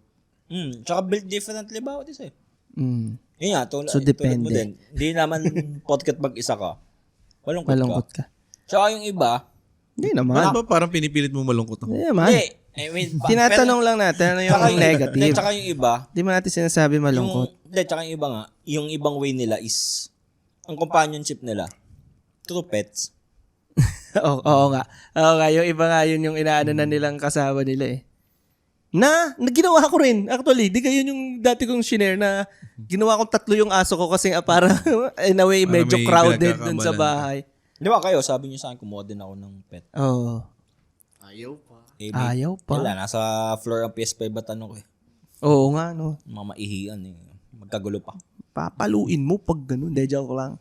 D: Tsaka built differently bawat isa eh.
A: Mm.
D: Yun nga,
A: So, depende.
D: mo din. Hindi naman podcast mag-isa ka. Malungkot,
A: Malungkot
D: ka.
A: ka.
D: Tsaka yung iba,
A: Hindi naman.
B: Ano ba parang pinipilit mo malungkot ako?
A: Hindi naman.
D: hindi. I mean,
A: Tinatanong lang natin ano yung negative.
D: Tsaka yung iba,
A: Hindi mo natin sinasabi malungkot.
D: tsaka yung iba nga, yung ibang way nila is, ang companionship nila, through pets.
A: Oo nga. Oo nga. Yung iba nga yun yung inaano na nilang kasama nila eh. Ginawa ko rin. Actually, di kayo yung dati kong shinare na ginawa kong 3 yung aso ko kasi para in a way
B: Para
A: medyo
B: may
A: crowded dun sa
B: pinagkakabalan.
A: bahay.
D: Di ba kayo, sabi niyo sa akin, kumuha din ako ng pet.
A: Oo.
C: Ayaw pa.
D: Eh,
A: Ayaw pa.
D: Wala, nasa floor ang PS5 ba tanong ko eh.
A: Oo nga, no.
D: Mga maihian eh. Magkagulo pa.
A: Papaluin mo pag ganun. De, joke lang.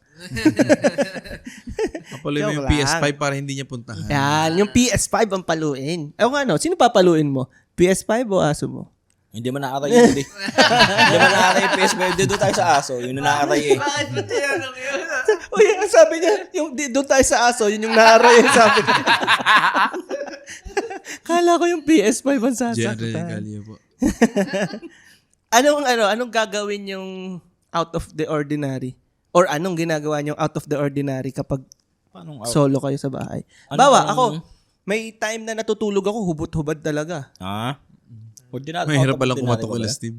B: Kapaluin mo yung
A: Joke lang.
B: PS5 para hindi niya puntahan.
A: Yan, yung PS5 ang paluin. Ewan nga, no. Sino papaluin mo? PS5 o aso mo?
D: Hindi man naaray yun eh. Hindi man naaray yung PS5. Hindi doon tayo sa aso. Yun na naaray eh.
C: Bakit ba tinanong yun?
A: Uy, ang sabi niya, yung doon tayo sa aso, yun yung naaray yung sabi niya. Kala ko yung PS5 ang
B: Jerry
A: sasaktan.
B: Galio po.
A: Anong gagawin yung out of the ordinary? Or anong ginagawa niyo out of the ordinary kapag
D: Paano
A: solo kayo sa bahay?
D: Ano
A: Bawa,
D: bang-
A: ako, may time na natutulog ako, hubot-hubad talaga.
D: Ha?
B: Mahirap palang kumatok kila Steve.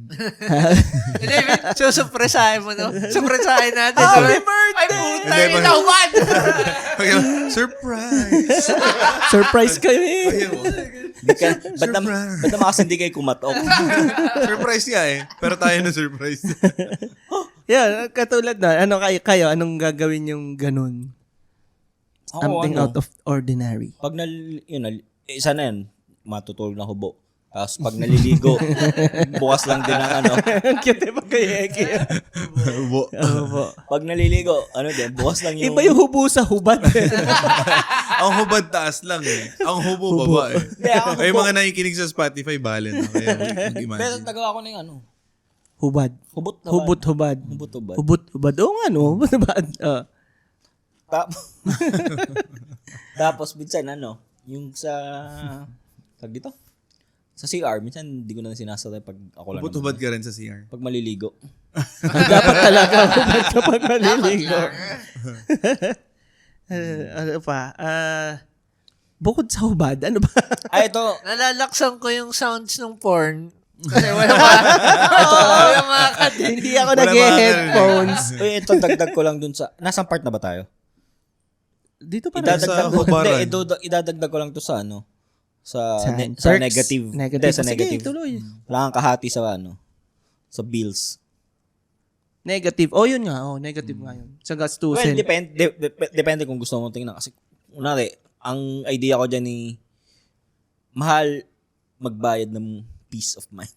C: Hindi, susupresahin mo, no? Supresahin natin.
A: Happy
C: Ay, puta,
B: Hindi,
C: ikaw man!
B: Surprise!
A: Surprise kayo eh.
D: Ba't naman kasi hindi kayo kumatok?
B: Surprise nga eh. Pero tayo na surprise.
A: Yan, katulad na, kayo, anong gagawin yung ganun? Something out of ordinary.
D: Pag isa na yan, matutulog na hubo. Tapos pag naliligo, bukas lang din ang
A: Ang cute pag kayo Eki.
B: Hubo.
D: Pag naliligo, bukas lang yung...
A: Iba yung hubo sa hubad.
B: Ang hubad taas lang eh. Ang hubo baba eh.
D: Hindi, ako
B: Ay
D: hubo.
B: mga nakikinig sa Spotify, bale na. Kaya
D: Pero
B: mag-imagine.
D: nagawa ko na yung
A: Hubad.
D: hubot na
A: Hubot-hubad.
D: Hubot-hubad.
A: Hubot-hubad. Oo nga, no? Hubot-hubad.
D: Tapos minsan yung sa... Tag dito? Sa CR, minsan hindi ko na sinasatay pag ako lang
B: Hubot-hubad
D: naman.
B: ka rin sa CR.
D: Pag maliligo.
A: Dapat talaga hubad kapag maliligo. Ano pa? Bukod sa hubad, ano ba?
D: Ay, ito.
C: Nalalaksan ko yung sounds ng porn. Kasi wala mga
A: Hindi ako
B: Wala
A: nag-headphones.
D: Uy, ito dagdag ko lang dun sa... Nasang part na ba tayo?
A: Dito pa rin.
B: Sa
D: Idadagdag ko,
B: hubaran.
D: idadagdag ko lang to sa sa
A: Perks?
D: negative.
A: Negative.
D: Hindi, sa
A: Sige,
D: negative.
A: tuloy.
D: Wala kang kahati sa sa bills.
A: Negative. Oh, yun nga. Oh, negative nga yun. Sa
D: Well,
A: gastusin.
D: depende kung gusto mong tingnan. Kasi, unari, ang idea ko dyan ni mahal magbayad ng peace of mind.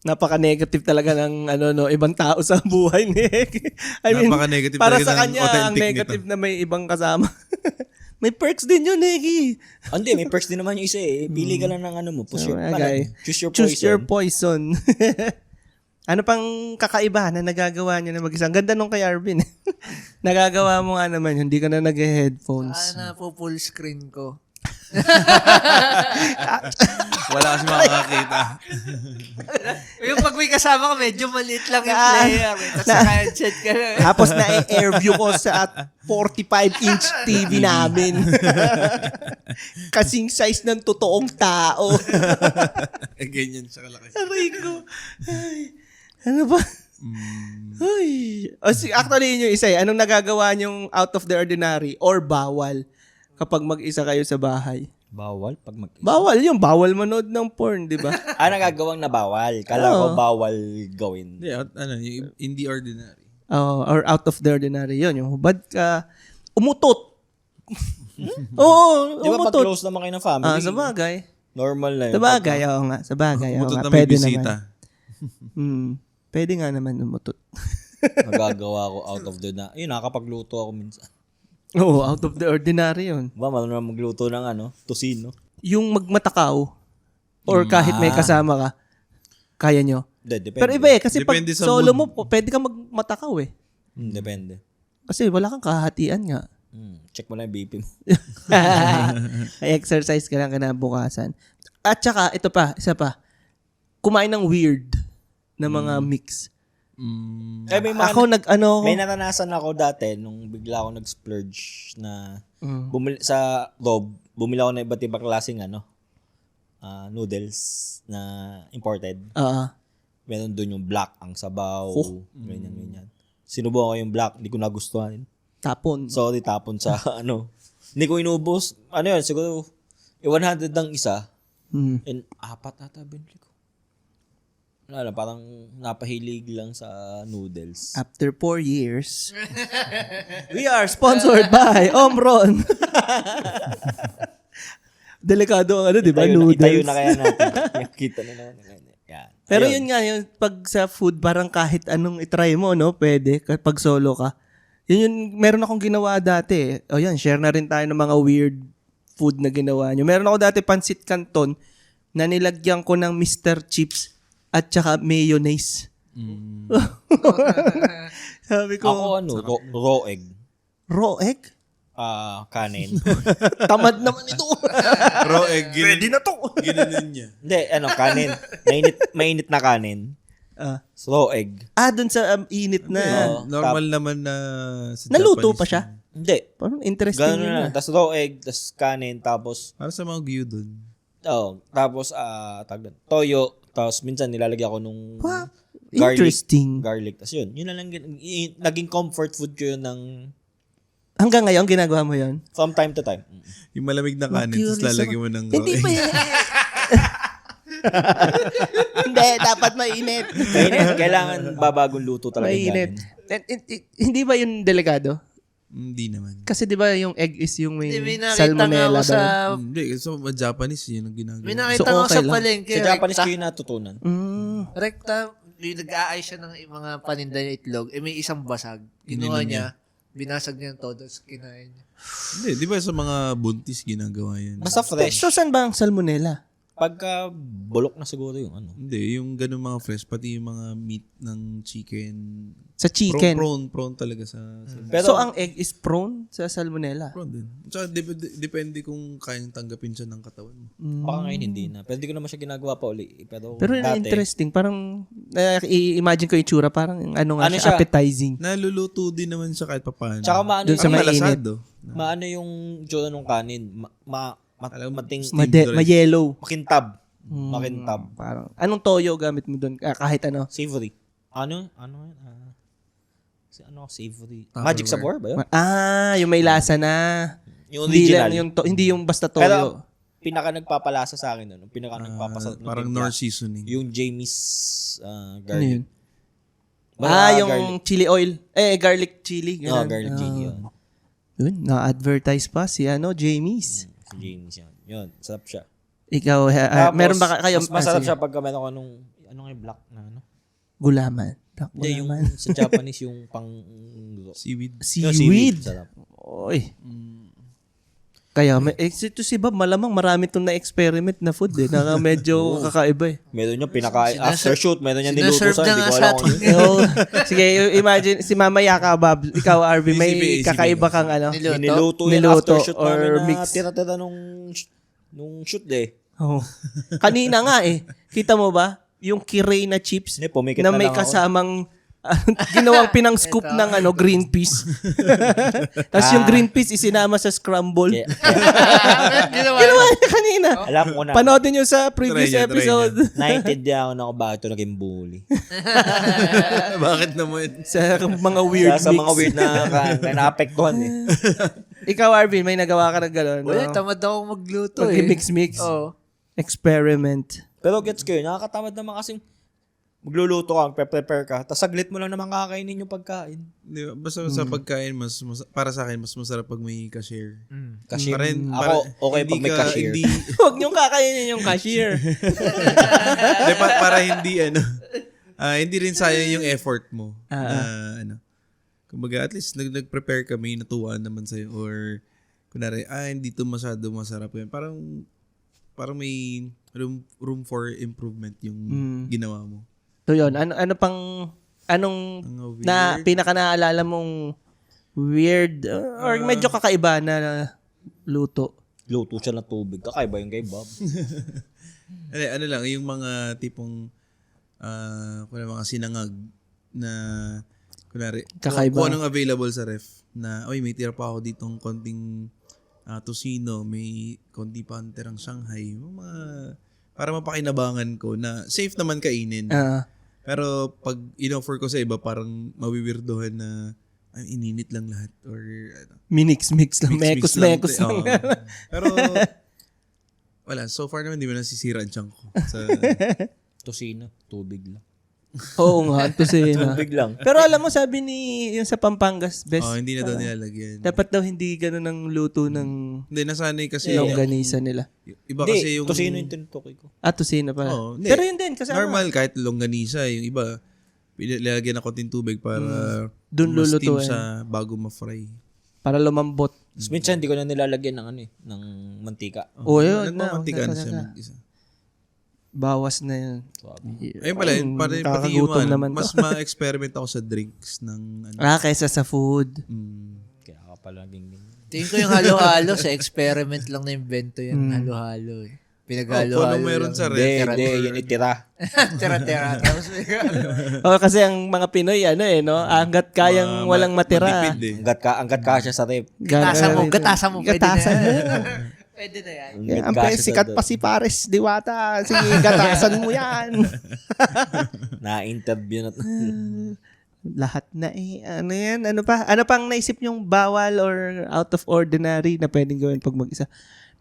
A: Napaka-negative talaga ng ibang tao sa buhay ni I mean,
B: Napaka-negative
A: para
B: talaga
A: sa
B: ng
A: kanya, ang
B: authentic
A: negative na may ibang kasama. May perks din yun, Neki.
D: Hindi, may perks din naman yung isa eh. Pili ka lang ng ano mo.
A: Choose your poison. Ano pang kakaiba na nagagawa niya na mag-isa? Ang ganda nung kay Arvin. Nagagawa mo nga naman yun. Hindi ka na nag-headphones.
C: po full screen ko.
B: Wala kasi makakakita.
C: Yung pag may kasama ka, medyo maliit lang yung player. Tapos naka-headset ka na.
A: Tapos na-air view ko sa 45-inch TV namin. Kasing size ng totoong tao.
B: Ganyan siya kalaki.
A: Aray ko. Ay, ano ba? Ay. Actually, yun yung isa eh. Anong nagagawa niyong out of the ordinary or bawal kapag mag-isa kayo sa bahay?
D: Bawal pag mag-isa.
A: Bawal yun. Bawal manood ng porn, di ba?
D: Nagagawang na bawal. Kala ko bawal gawin.
B: Hindi, yung in the ordinary.
A: Or out of the ordinary yun. Yung hubad ka. Umutot. Oo,
D: Di ba pag
A: umutot.
D: close naman kayo ng family?
A: Sa bagay.
D: Normal na yun.
A: Sa bagay, oo nga. Sa bagay, oo
B: Umutot
A: nga.
B: na may
A: Pwede
B: bisita.
A: naman. Pwede nga naman umutot.
D: Nagagawa ko out of the yun, nakakapagluto ako minsan.
A: Oo, out of the ordinary yun.
D: Ba, marunong magluto ng tosino.
A: Yung magmatakaw or kahit may kasama ka, kaya nyo.
D: Depende.
A: Pero iba eh, kasi
B: Depende
A: pag
B: sa
A: solo
B: mood.
A: mo, pwede ka magmatakaw eh.
D: Depende.
A: Kasi wala kang kahatian nga.
D: Check mo na yung BP mo.
A: Ay, exercise ka lang kinabukasan. At saka, ito pa, isa pa. Kumain ng weird na mga mix.
D: May mga,
A: Ako
D: may naranasan ako dati nung bigla ako nag-splurge na bumili sa Rob, bumili ako ng iba't ibang klaseng noodles na imported. Meron doon yung black, ang sabaw, ganyan. Sinubukan ko yung black, hindi ko nagustuhan.
A: Tapon.
D: Sorry, tapon sa Hindi ko inubos. Yun, siguro 100 ang isa. And 4 ata binili ko. Wala, parang napahilig lang sa noodles.
A: After 4 years, we are sponsored by Omron. Delikado ang di ba? Noodles.
D: Itayo na kaya natin. Kita na naman. Yan.
A: Pero
D: Ayun.
A: yun nga, yung pag sa food, parang kahit anong itry mo, no? Pwede, pag solo ka. Yun yung, meron akong ginawa dati. O yan, share na rin tayo ng mga weird food na ginawa nyo. Meron ako dati pancit canton na nilagyan ko ng Mr. Chips at saka mayonnaise. Sabi ko,
D: Ako raw egg.
A: raw egg?
D: Kanin.
A: Tamad naman ito.
B: Raw egg.
A: Pwede na to.
B: Ginanon niya.
D: Hindi, kanin. Mainit na kanin. So, raw egg.
A: Dun sa init na.
B: Normal naman na sa
A: Naluto
B: Japanese
A: pa siya?
B: yun.
D: Hindi.
A: Parang interesting
D: Gano'n
A: yun.
D: na. Tapos raw egg, tapos kanin, tapos
B: Para sa mga gyudon.
D: tapos toyo, tapos minsan nilalagyan ko nung
A: Wow.
D: garlic.
A: Interesting.
D: Garlic. Tapos yun na lang, naging comfort food ko yun
A: Hanggang ngayon, ginagawa mo yun?
D: from time to time.
B: Yung malamig na kanin,
A: Curious
B: tapos lalagyan mo ng raw
A: Hindi
B: egg.
A: ba yun? Hindi, dapat mainit.
D: Mainit, kailangan babagong luto talaga yung
A: Mainit.
D: kanin.
A: Hindi ba yun delikado?
B: Hindi naman.
A: Kasi di ba yung egg is yung may
C: May nakita nga
A: salmonella
C: ako sa...
A: ba?
B: Hindi, kasi mga Japanese yun ang ginagawa.
C: May nakita
A: So,
C: nga ako
A: okay
C: sa
A: lang.
C: palengke.
D: Sa Japanese ko yung natutunan.
C: Rekta, yung nag-aayos siya ng mga paninda na itlog, may isang basag. Ginawa
B: Ininom
C: niya, binasag niya ng todo, tapos kinain niya.
B: Hindi, di ba sa mga buntis ginagawa yan?
D: Basta fresh.
A: So, saan ba ang salmonella?
D: Pagka bulok na siguro yung
B: Hindi, yung ganun mga fresh, pati yung mga meat ng chicken.
A: Sa chicken.
B: Prone talaga sa
D: Pero,
A: So, ang egg is prone sa salmonella?
B: prone din. Tsaka depende kung kayang tanggapin siya ng katawan mo.
D: baka ngayon hindi na. Pero hindi ko naman siya ginagawa pa uli. Pero
A: Pero
D: dati,
A: interesting. Parang, i-imagine ko yung tsura. Parang, ano nga
D: Ano
A: siya,
D: siya?
A: appetizing.
B: Naluluto din naman siya kahit papaano.
D: tsaka maano
A: Dun sa
D: yung,
A: may init.
D: maano yung tsura ng kanin.
A: Ma-yellow.
D: Makintab. Makintab.
A: Parang, anong toyo gamit mo doon? Kahit ano.
D: Savory. Ano savory. Magic Sabor ba yun?
A: Yung may lasa na.
D: Yung
A: Hindi
D: original.
A: lang hindi yung basta toyo.
D: Pero, pinaka nagpapalasa sa akin nun, yung pinaka nagpapasarap ng
B: Parang
D: timpla,
B: North seasoning.
D: yung Jamie's
A: Ano
D: garlic.
A: yun?
D: Basta
A: Yung
D: garlic.
A: chili oil. Garlic chili.
D: Oh,
A: Ganun.
D: garlic chili yun.
A: Yun, na-advertise pa si Jamie's.
D: Si Jamie's yun. Yun, sarap siya.
A: Ikaw,
D: Tapos,
A: meron ba kayo?
D: mas masarap
A: sige.
D: siya pagka meron ko nung, ano nga yung black na ano?
A: Gulaman. Black
D: Hindi, yung
A: gulaman.
D: sa Japanese, yung pang...
B: Seaweed.
D: Yung
A: Seaweed.
D: Sarap.
A: Oy. Kaya, ito si Bob, malamang marami itong na-experiment na food eh. Na medyo kakaiba eh.
D: Meron yung after shoot, meron yung niluto
C: Sinaserve
D: sa,
C: na
D: hindi
C: nga
D: ko
C: sa
D: alam kung
C: atin.
D: yun.
A: Oo. Sige, imagine, si mamaya ka, Bob. Ikaw, Arby, may
B: ACB.
A: kakaiba kang ano.
D: Niluto yung
A: Niluto
D: after shoot
A: or
D: namin na
A: mix.
D: tira-tira nung shoot eh.
A: Oh. Kanina nga eh. Kita mo ba? Yung kirey na chips
D: Hindi, pumikit
A: na
D: na
A: may
D: lang ako.
A: kasamang ginawang pinang scoop ng green peas. Tapos yung green peas isinama sa scramble.
D: Kaya-
C: Ginawa
A: Ginawa niya kanina.
D: Alam ko na.
A: Panoodin nyo sa previous
B: Try niya.
A: episode.
D: Naintindihan ko na kung bakit ito naging bully.
B: Bakit naman?
A: sa mga weird
D: Sa
A: mix.
D: mga weird na naapektuhan eh.
A: Ikaw, Arvin, may nagawa ka ng gano'n.
C: Wala,
A: No?
C: tamad ako magluto eh.
A: Mag-mix-mix.
C: Oo.
A: Experiment.
D: Pero gets ko yun, nakakatamad naman kasing magluluto ka, prepare ka, tapos saglit mo lang naman kakainin yung pagkain.
B: Di ba? Basta sa pagkain, para sa akin, mas masarap pag may cashier.
D: Cashier.
B: Para-
D: Ako, okay
B: hindi
D: pag may
B: ka-
D: cashier.
B: Hindi,
A: Huwag niyong kakainin yung cashier.
B: Hindi, para hindi hindi rin sayang yung effort mo. Kumbaga, at least nag-prepare kami, natuwa naman sa'yo. Or, kunwari, hindi to masyado masarap yan. Parang may room for improvement yung ginawa mo.
A: So yun, ano pang, anong
B: Ang
A: na
B: weird.
A: pinaka naalala mong weird or medyo kakaiba na luto?
D: Luto siya ng tubig. Kakaiba yung kay Bob.
B: Ano lang, yung mga tipong, mga sinangag na, kunwari,
A: Kakaiba.
B: kung anong available sa ref, na, may tira pa ako ditong konting tocino, may konti pa akong tirang Shanghai, para mapakinabangan ko na safe naman kainin. Pero pag in-offer ko sa iba, parang mawiwirdohan na ininit lang lahat or
A: Minix-mix lang,
B: mix-mix
A: mekos-mekos
B: Oo.
A: lang.
B: Pero wala, so far naman di mo nasisira ang chunk ko.
D: Tosino, tubig lang.
A: Oo nga, tusina.
D: Tubig lang.
A: Pero alam mo, sabi ni, yung sa Pampangas, best,
B: hindi na daw nilalagyan.
A: dapat daw hindi ganun ang luto ng
B: Hindi, nasanay kasi
A: longganisa nila.
B: iba kasi yung
D: Tosino yung tinutukoy ko.
A: Tusina pala.
B: Oo, hindi.
A: Pero yun din, kasama.
B: normal kahit longganisa, yung iba lalagyan ng konting tubig para
A: Dun
B: ma-steam
A: lulutuin.
B: siya bago ma-fry.
A: Para lumambot.
D: Tapos minsan hindi ko na nilalagyan ng mantika.
A: Oo, yun na.
B: Nagmamantikaan
A: na
B: siya
A: talaga.
B: mag-isa.
A: Bawas na yun.
B: Ayun pala, pati yung
A: Kakagutom naman
B: mas
A: to.
B: ma-experiment ako sa drinks ng
A: Kaysa sa food.
D: Kaya ka pala ganyan.
C: Tingin ko yung halo-halo sa experiment lang na invento yan. Halo-halo eh.
B: kung
C: Pinaghalo-halo
B: anong meron
C: lang.
B: sa
D: Hindi,
B: ref.
D: yun itira.
C: Tira-tira. Tapos
A: Kasi ang mga Pinoy, no? Hanggat kayang walang matira.
B: Matipid eh.
D: Anggat ka siya sa rep.
C: Gatasan mo. Pwede
A: Gatasan
C: na.
A: mo.
C: Pwede na yan.
A: Ang sikat pa si Pares Diwata. Sige, gatasan mo yan.
D: Na-interview na.
A: Lahat na eh. Ano yan? Ano pa? Ano pang naisip nyong bawal or out of ordinary na pwedeng gawin pag mag-isa?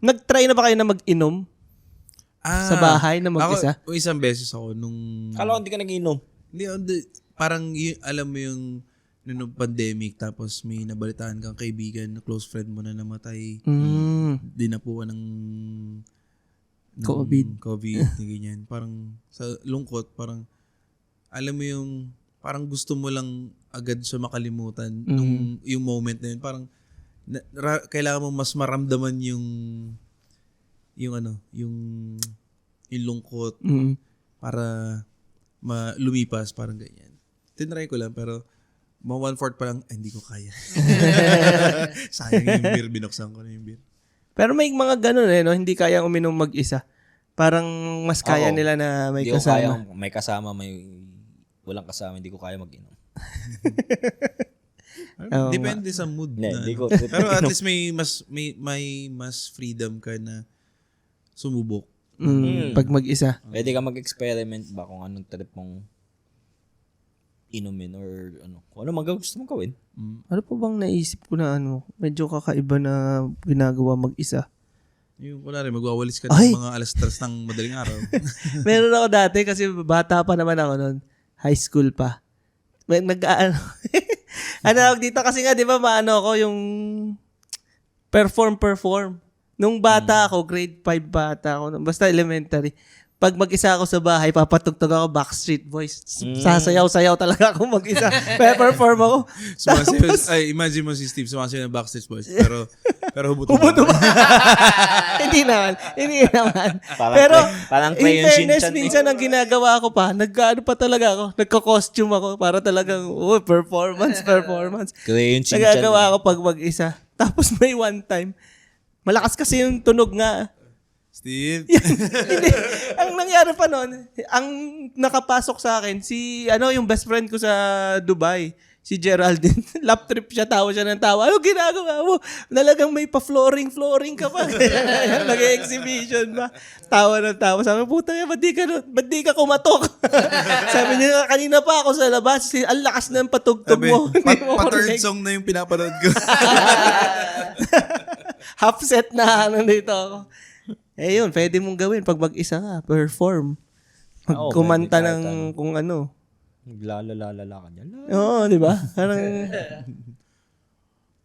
A: Nag-try na ba kayo na mag-inom? Sa bahay na mag-isa?
B: Ako, isang beses ako nung...
D: Kala ko hindi ka nag-inom.
B: Hindi, parang alam mo yung nung pandemic tapos may nabalitaan kang kaibigan na close friend mo na namatay. Dinapuan ng
A: COVID.
B: na ganyan. Parang sa lungkot, parang alam mo yung parang gusto mo lang agad siya makalimutan nung yung moment na yun. Parang kailangan mo mas maramdaman yung lungkot para lumipas, parang ganyan. Tinry ko lang pero mga 1/4 pa lang, hindi ko kaya. Sayang yung beer, binuksan ko na yung beer.
A: Pero may mga ganun no? Hindi kayang uminom mag-isa. Parang mas kaya
D: Oo.
A: nila na may
D: Hindi ko kaya,
A: kasama.
D: may kasama, walang kasama, hindi ko kaya mag-inom.
B: Depende sa mood
D: Hindi,
B: na.
D: hindi ko.
B: Pero at least may mas freedom ka na sumubok.
A: Pag mag-isa.
D: Pwede ka mag-experiment ba kung anong trip mong inumin or kung ano gusto mong gawin.
A: Ano po bang naisip ko na medyo kakaiba na ginagawa mag-isa?
B: Yung kunwari, magwawalis ka
A: Ay!
B: ng mga alas 3 ng madaling araw.
A: Meron ako dati kasi bata pa naman ako noon. High school pa. Ano ako dito kasi nga, di ba, maano ako yung perform. Nung bata ako, grade 5 bata ako. Basta elementary. Pag mag-isa ako sa bahay, papatugtog ako Backstreet Boys. Sasayaw-sayaw talaga ako mag-isa. Perform ako.
B: Imagine mo si Steve, sumasayaw ng Backstreet Boys. Pero hubot.
A: Hindi naman.
D: Parang
A: In
D: Crayon
A: fairness,
D: Shin-chan.
A: minsan ang ginagawa ko pa, nag-ano pa talaga ako, nagko-costume ako para talagang, performance.
D: Crayon Shin-chan.
A: Nagagawa ako pag mag-isa. Tapos may one time, malakas kasi yung tunog nga.
B: Steve,
A: Hindi. Ang nangyari pa noon, ang nakapasok sa akin, yung best friend ko sa Dubai, si Geraldine. Lap trip siya, tawa siya ng tawa. Ano ginagawa mo? Talagang may pa-flooring ka pa. Nag-exhibition ba? Tawa ng tawa. Sabi, puta yan, ba't di ka kumatok? Sabi niya, kanina pa ako sa labas. Ang lakas ng patugtog mo. Hindi mo
B: pa-third
A: marinig.
B: song na yung pinapanood ko.
A: Half set na nandito ako. Yun, pwede mong gawin pag mag-isa ka, perform. Kumanta
D: pwede,
A: ng
D: kahit
A: kung ano.
D: Naglalalala ka dyan.
A: Oo, di ba? Parang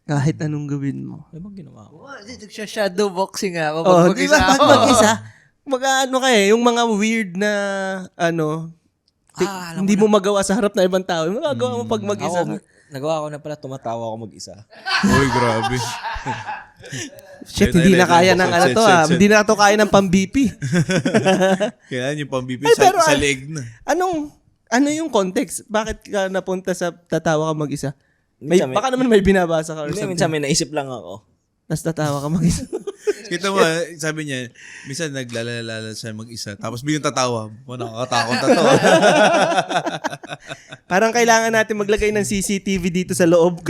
A: kahit anong gawin mo.
D: Ano bang ginawa ko?
C: Nagsha-shadow boxing ako.
A: Oh,
C: Pag
A: di ba?
C: mag-isa
A: Pag
C: ako.
A: mag-isa, mag-ano ka yung mga weird na hindi mo magawa sa harap na ibang tao. Magagawa mo pag mag-isa ka.
D: Nagawa ko na pala, tumatawa ako mag-isa.
B: Uy, grabe.
A: Shit, hindi na kaya ng ano to
B: Shit.
A: Hindi na to kaya ng pang-BP.
B: Kailangan yung pambipi
A: Ay, pero
B: sa leeg na.
A: Ano yung context? Bakit ka napunta sa tatawa ka mag-isa? Baka naman may binabasa ka or
D: Hindi,
A: something.
D: minsan may naisip lang ako.
A: Tapos tatawa ka mag-isa.
B: Kita mo, sabi niya, minsan naglalala siya mag-isa. Tapos biglang tatawa. Nakakatakot na to.
A: Parang kailangan natin maglagay ng CCTV dito sa loob.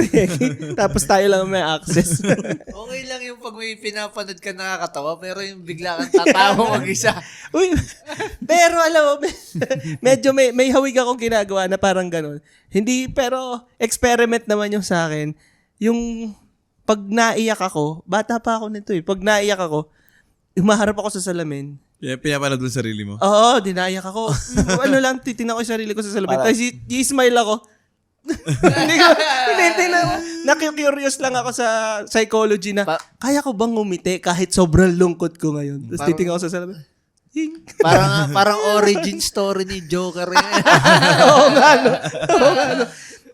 A: Tapos tayo lang may access.
C: Okay lang yung pag may pinapanood ka nakakatawa, pero yung bigla kang tatawa mag-isa.
A: Uy, pero alam mo, medyo may hawig akong ginagawa na parang ganun. Hindi, pero experiment naman yung sa akin. Yung pag naiyak ako, bata pa ako nito pag naiyak ako, umaharap ako sa salamin.
B: Pinapanood mo sa sarili mo.
A: Oo, dinaiyak ako. Titignan ko yung sarili ko sa salamin. Tapos i-smile ako. hindi, na-curious lang ako sa psychology na, kaya ko bang ngumiti kahit sobrang lungkot ko ngayon? Tapos titingnan ko sa salamin.
C: Parang origin story ni Joker yan.
A: Oo nga, no?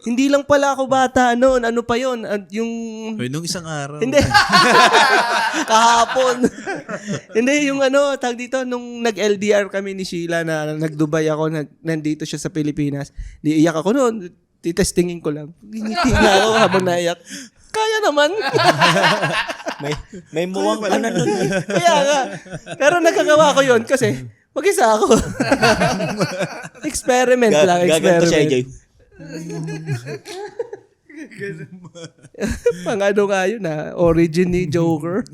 A: Hindi lang pala ako bata noon. Ano pa yon? Yung...
B: Uy, nung isang araw.
A: Hindi. Kahapon. Hindi, yung tag dito, nung nag-LDR kami ni Sheila na nag-Dubai ako, nandito siya sa Pilipinas. Iyak ako noon. Titestingin ko lang. Ngiti nga ako habang naiyak. Kaya naman.
D: may muwang ka na nun.
A: Kaya nga. Pero nagkagawa ko yon kasi mag-isa ako. Experiment lang.
D: Gaganto siya, AJ.
A: Pang ano nga yun origin ni Joker.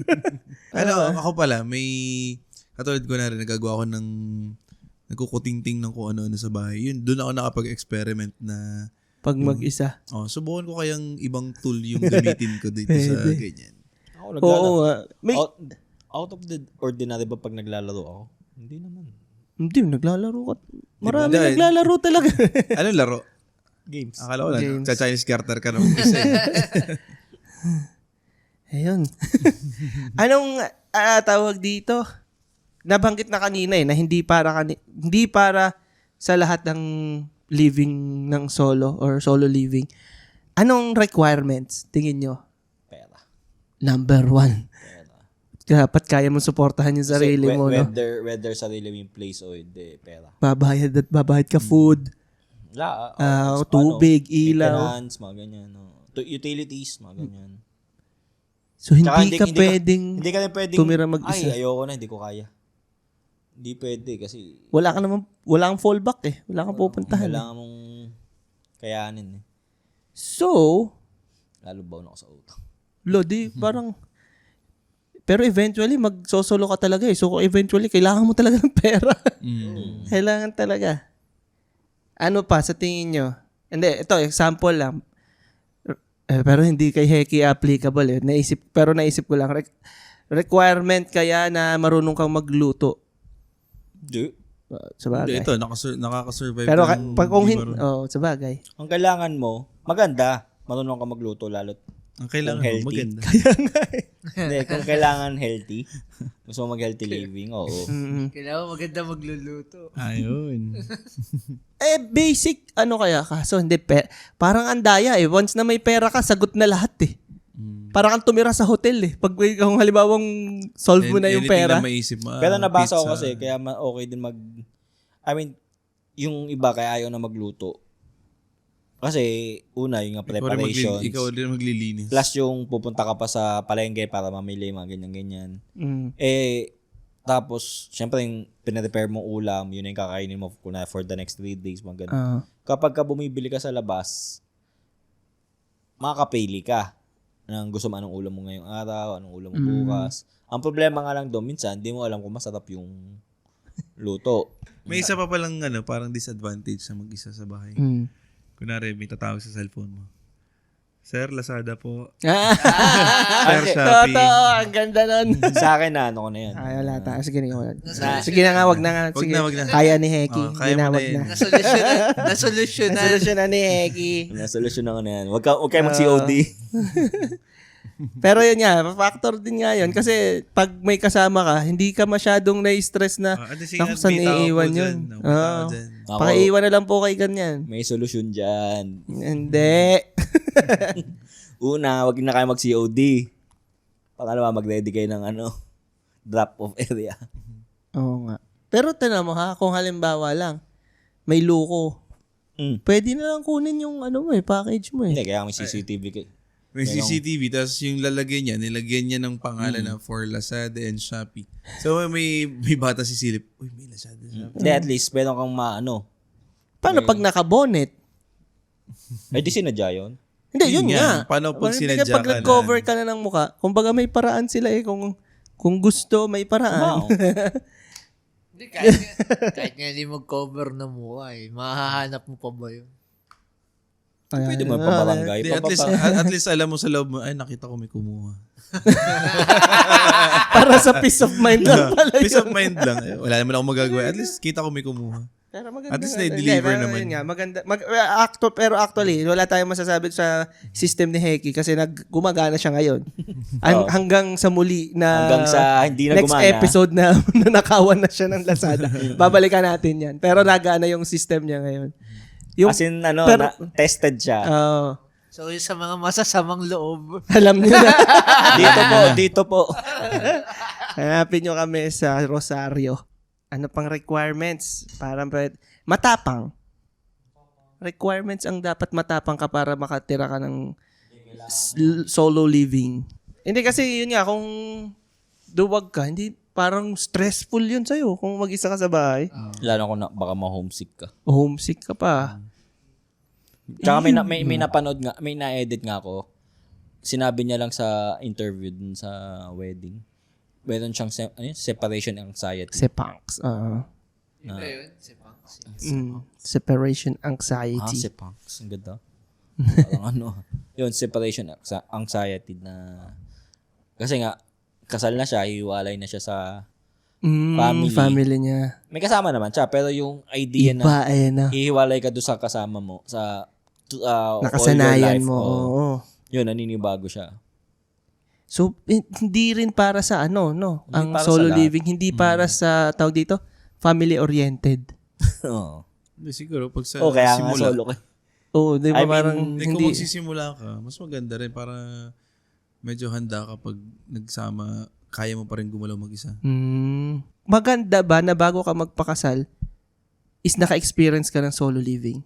B: Ako pala, katulad ko na rin, nagagawa ko ng nagkukuting-ting ng kung ano-ano sa bahay. Yun, doon ako nakapag-experiment na
A: Pag mag-isa.
B: subukan ko kayang ibang tool yung gamitin ko dito sa ganyan.
D: Ako
A: Oo
D: naglalaro.
A: nga.
D: Out of the ordinary ba pag naglalaro ako? Hindi naman.
A: Hindi, naglalaro ka. Marami
B: Diba?
A: naglalaro talaga.
B: Anong laro?
D: Games.
B: Akala ko lang,
A: Games.
B: sa Chinese garter ka naman isa.
A: Ayun. Anong tawag dito? Nabanggit na kanina na hindi para sa lahat ng living ng solo or solo living. Anong requirements tingin nyo?
D: Pera.
A: Number 1. Dapat kaya mong suportahan yung sarili mo, no?
D: Whether sarili mo yung place o hindi, pera.
A: Babayad ka food, tubig, ilaw.
D: Maintenance, mga ganyan. No? Utilities, mga ganyan.
A: So,
D: Tsaka
A: hindi ka pwedeng
D: hindi ka rin pwedeng
A: tumira mag-isa.
D: Ay, ayoko na, hindi ko kaya. Hindi pwede kasi
A: wala kang fallback Wala kang pupuntahan.
D: kailangan mong kayanin
A: So,
D: lalo ba ako sa utang.
A: Lodi, parang pero eventually magsosolo ka talaga So eventually kailangan mo talaga ng pera. Kailangan talaga. Ano pa sa tingin nyo? Hindi, ito example lang. Pero hindi kay Heki applicable Naisip ko lang requirement kaya na marunong kang magluto.
D: Di.
A: Sabagay.
B: Hindi, ito, nakaka-survive.
A: Pero
B: ng
A: pag kung
B: hindi
A: hindi,
B: marunong.
A: sabagay.
D: Ang kailangan mo, maganda. Marunong ka magluto lalo't
B: Ang kailangan
D: kung
B: mo,
D: healthy.
B: maganda.
D: Hindi, kung kailangan healthy, gusto mo mag-healthy living, oo.
C: Kailangan maganda magluluto.
B: Ayun.
A: Basic, kaya? Kaso hindi, parang andaya Once na may pera ka, sagot na lahat Parang kang tumira sa hotel Pag kung halimbawang solve mo na yung
B: Anything
A: pera.
B: na maisip mo.
D: Pero nabasa ko
B: pizza.
D: kasi, kaya okay din yung iba kaya ayaw na magluto. Kasi, una, yung preparations.
B: Ikaw din maglilinis.
D: Plus yung pupunta ka pa sa palengke para mamili, mga ganyan-ganyan.
A: Mm.
D: Tapos, syempre yung pinaprepare mong ulam, yun yung kakainin mo for the next 3 days, mga ganun. Kapag ka bumibili ka sa labas, makakapili ka ng gusto mo anong ulam mo ngayong araw, anong ulam mo bukas. Ang problema nga lang doon, minsan, di mo alam kung masarap yung luto.
B: May isa pa palang parang disadvantage sa mag-isa sa bahay. Kunwari, may tatawag sa cellphone mo. Sir, Lazada po. Sir, Shopee.
A: Totoo, ang ganda nun.
D: Sa akin na, ano ko na yan.
A: Ay, wala tayo. Sige na nga, wag na nga. Sige.
B: Wag na.
A: Kaya ni Heki.
B: Kaya mo na
A: wag
B: yun.
A: na.
C: Nasolusyonan
A: Na ni Heki.
D: Nasolusyon na ko na yan. Huwag kayo mag-COD.
A: Pero yun nga, factor din nga yun. Kasi pag may kasama ka, hindi ka masyadong na-stress na naku, saan iiwan yun. Pakaiiwan na lang po kay ganyan.
D: May solusyon dyan.
A: Hindi.
D: Una, wag na kayo mag-COD. Pangalawa, mag-ready kayo ng drop-off area.
A: Oo nga. Pero tinan mo kung halimbawa lang, may luko. Pwede na lang kunin yung package mo
D: Hindi, kaya may CCTV kayo.
B: May CCTV, tapos yung nilagyan niya ng pangalan na for Lazada and Shopee. So, may bata si Silip, uy, may Lazada, Shopee.
D: Hindi, at least, meron kang
A: Paano pag nakabonet?
D: Ay, di sinadya yun.
A: Hindi, yun nga.
B: Paano pag sinadya
A: Pag
B: ka
A: nag-cover ka na ng mukha, kumbaga may paraan sila kung gusto, may paraan.
D: Wow.
C: Hindi, kahit nga hindi mag-cover na mukha mahahanap mo pa ba yun?
D: Pwede mo pabarangay.
B: Di, at least alam mo sa loob mo, ay, nakita ko may kumuha.
A: Para sa peace of mind lang pala
B: Peace of
A: yun.
B: mind lang. Wala naman ako magagawa. At least kita ko may kumuha.
A: Pero maganda.
B: At least na-deliver naman.
A: Yun nga, maganda. Pero actually, wala tayong masasabi sa system ni Heki kasi gumagana siya ngayon. Hanggang sa muli na
D: Hanggang sa hindi na
A: next
D: gumana.
A: episode na nanakawan na siya ng Lazada. Babalikan natin yan. Pero nagana yung system niya ngayon.
D: As in, tested siya.
C: So, yung sa mga masasamang loob.
A: Alam niyo na.
D: Dito po.
A: Hanapin nyo kami sa Rosario. Ano pang requirements? Matapang. Requirements ang dapat matapang ka para makatira ka ng solo living. Hindi kasi yun nga, kung duwag ka, hindi parang stressful yun sa'yo kung mag-isa ka sa bahay.
D: Lalo ko baka ma-homesick ka.
A: Homesick ka pa.
D: Tsaka may napanood nga, may na-edit nga ako. Sinabi niya lang sa interview dun sa wedding. Meron siyang separation anxiety.
A: Sepangs.
C: Iba yun, si Panks.
A: Separation anxiety.
D: Sepangs. Ang ganda. Parang yun, separation anxiety na kasi nga, kasal na siya, hiwalay na siya sa
A: Family niya.
D: May kasama naman siya, pero yung idea
A: Iba
D: na hihiwalay ka doon sa kasama mo, sa
A: nakasanayan
D: all your life,
A: mo. Oo.
D: Yun, naninibago siya.
A: So, hindi rin para sa ang
D: para
A: solo
D: sa lahat.
A: living, hindi para sa, tawag dito, family-oriented.
D: Oo.
B: Siguro, pag sa
D: Kaya nga
B: simula,
D: solo ka.
A: Oo, di ba
D: I mean,
A: parang
B: kung
A: hindi.
B: magsisimula ka, mas maganda rin para medyo handa ka pag nagsama, kaya mo pa rin gumalaw mag-isa.
A: Maganda ba na bago ka magpakasal, is naka-experience ka ng solo living?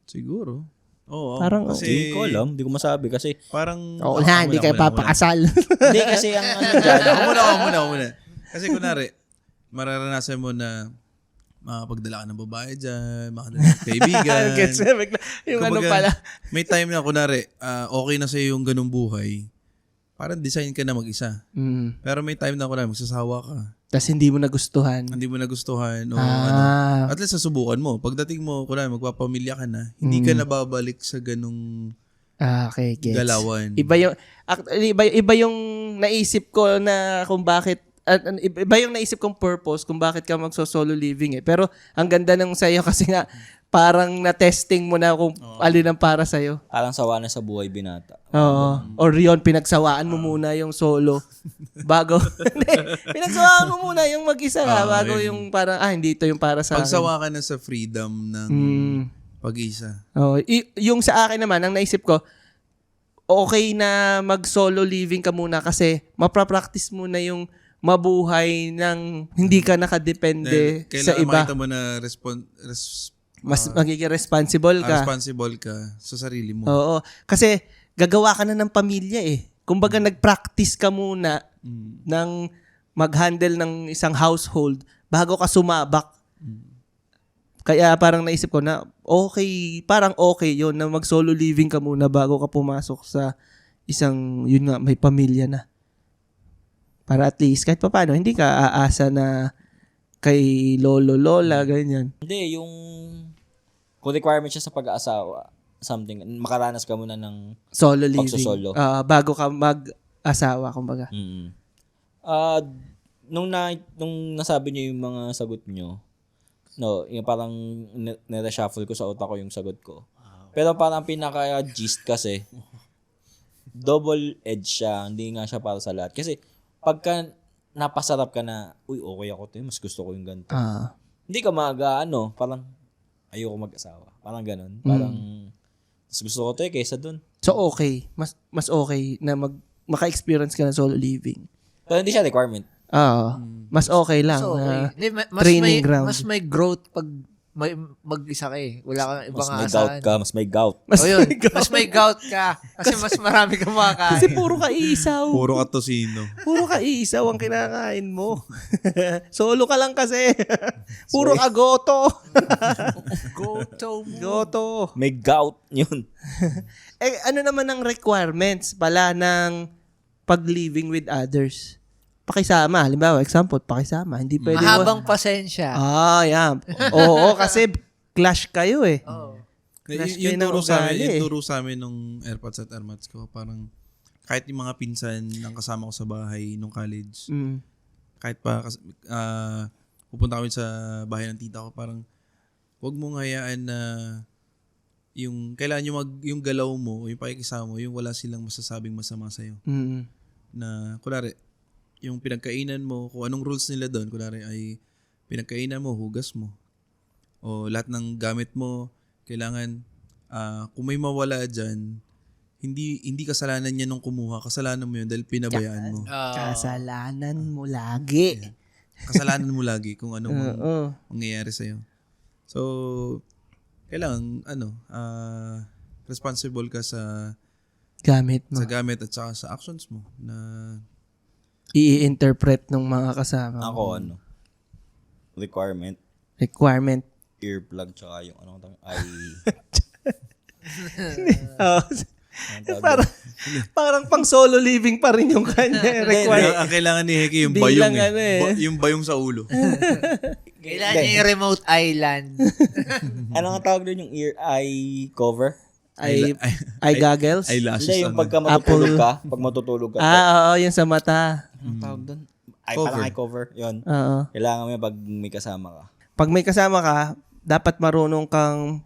B: Siguro. Oo.
A: Parang,
D: Hindi ko alam, hindi ko masabi kasi
B: Parang,
A: Oo na, hindi kayo papakasal.
D: hindi kasi ang dyan.
B: Ako muna. Kasi kunwari, mararanasan mo na makapagdala ka ng babae dyan, makadala ng kaibigan.
A: Gets mo? Yung ano
B: Kumbaga,
A: pala.
B: May time na kunwari, okay na sa'yo yung ganung buhay, parang design ka na mag-isa. Pero may time na kunwari, magsasawa ka.
A: Tapos hindi mo nagustuhan.
B: Hindi mo nagustuhan o at least susubukan mo. Pagdating mo, kunwari, magpapamilya ka na, hindi ka na babalik sa ganung
A: Okay, gets.
B: galawan.
A: Iba yung yung naisip ko na kung bakit, iba yung naisip kong purpose kung bakit ka magso-solo living eh. Pero ang ganda ng sa'yo kasi nga, parang na-testing mo na kung alin ang para sa'yo.
D: Parang sawa na sa buhay binata.
A: Oo. Or yun, pinagsawaan mo muna yung solo. Bago. Hindi, pinagsawaan mo muna yung mag-isa ka. Bago yung parang, hindi ito yung para sa akin.
B: Pagsawa ka na sa freedom ng pag-isa.
A: Oh, yung sa akin naman, ang naisip ko, okay na mag-solo living ka muna kasi mapapractice mo na yung mabuhay ng hindi ka nakadepende sa
B: Kailangan
A: iba.
B: makita mo na
A: Mas magiging responsible ka.
B: responsible ka sa sarili mo.
A: Oo. Kasi gagawa ka na ng pamilya eh. Kumbaga nag-practice ka muna ng mag-handle ng isang household bago ka sumabak. Kaya parang naisip ko na parang okay yun na mag-solo living ka muna bago ka pumasok sa isang, yun nga, may pamilya na. Para at least, kahit paano, hindi ka aasa na kay lolo, lola, ganyan.
D: Hindi, yung kung requirement siya sa pag-aasawa, something, makaranas ka muna ng
A: Solo living.
D: Pagsosolo.
A: Bago ka mag-asawa, kumbaga.
D: Nung nasabi niyo yung mga sagot niyo, no, yung parang nire-shuffle ko sa utak ko yung sagot ko. Pero parang pinaka-gist kasi, double-edged siya. Hindi nga siya para sa lahat. Kasi, pagka napasarap ka na, uy, okay ako to, mas gusto ko yung ganito. Hindi ka parang, ayoko mag-asawa. Parang ganun. Parang, mas gusto ko to kaysa dun.
A: So, okay. Mas okay na maka-experience ka ng solo living.
D: Pero hindi siya requirement.
A: Mas okay lang.
C: So, okay. Hindi,
A: Training ground.
C: Mas may growth pag mag-isa ka eh. Wala kang ibang
D: Mas may gout
C: aasahan.
D: ka, mas may gout.
C: O yun, mas may gout ka. Kasi mas marami kang makakain.
A: Kasi puro ka isaw.
B: Puro ka tosino.
A: Puro ka isaw ang kinakain mo. Solo ka lang kasi. Puro ka goto. Goto.
D: May gout yun.
A: Ano naman ang requirements pala ng pag-living with others? Pakisama. Halimbawa, example, pakisama. Hindi pwede
C: Mahabang pasensya.
A: yan. Oo, kasi clash kayo eh. Clash kayo
B: Yung
A: ng
B: turo sa amin,
A: ugali
B: yung
A: eh.
B: turo sa amin nung AirPods at AirMats ko, parang kahit yung mga pinsan ng kasama ko sa bahay nung college, kahit pa pupunta kami sa bahay ng tita ko, parang huwag mong hayaan na yung kailangan yung galaw mo, yung pakikisama mo, yung wala silang masasabing masama sa'yo. Na, kunwari, yung pinagkainan mo, kung anong rules nila doon, kunwari ay pinagkainan mo, hugas mo. O lahat ng gamit mo, kailangan, kung may mawala dyan, hindi kasalanan niya nung kumuha, kasalanan mo yun dahil pinabayaan mo.
A: Kasalanan mo lagi.
B: Kasalanan mo lagi kung anong mangyayari sa'yo. So, kailangan, responsible ka sa
A: Gamit mo.
B: sa gamit at saka sa actions mo na
A: I-interpret ng mga kasama.
D: Ako, requirement,
A: Requirement.
D: earplug, tsaka yung
A: Parang pang solo living pa rin yung kanya. Requirement.
B: ang kailangan ni Heki yung
A: Bilang
B: bayong yung bayong sa ulo.
C: Kailangan niya yung remote island.
D: ano nga tawag doon yung eye cover?
A: Eye goggles?
B: Eyelashes.
D: Hindi, yung pag matutulog ka.
A: Oo, yun sa mata.
D: Anong tawag doon? Ay,
B: Cover.
D: parang eye cover. Yun.
A: Oo.
D: Kailangan mo pag may kasama ka.
A: Pag may kasama ka, dapat marunong kang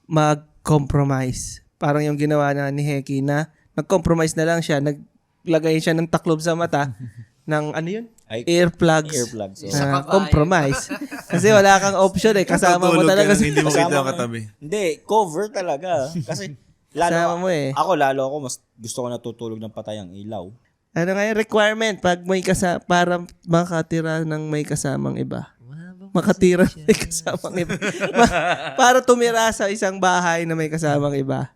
A: mag-compromise. Parang yung ginawa na ni Heki na nag-compromise na lang siya. Naglagay siya ng taklob sa mata ng ano yun? Earplugs.
D: Earplugs. So.
A: Compromise. Kasi wala kang option eh. Kasama mo
B: Tutulog
A: talaga.
B: ka nang hindi mo
D: Kasama
B: kita
D: mo.
B: katabi.
D: Hindi, cover talaga. Kasi
A: Kasama mo eh.
D: lalo ako, mas gusto ko natutulog ng patay ang ilaw.
A: Ano nga yung requirement pag may para makatira ng may kasamang iba? Makatira ng may kasamang iba. Para tumira sa isang bahay na may kasamang iba.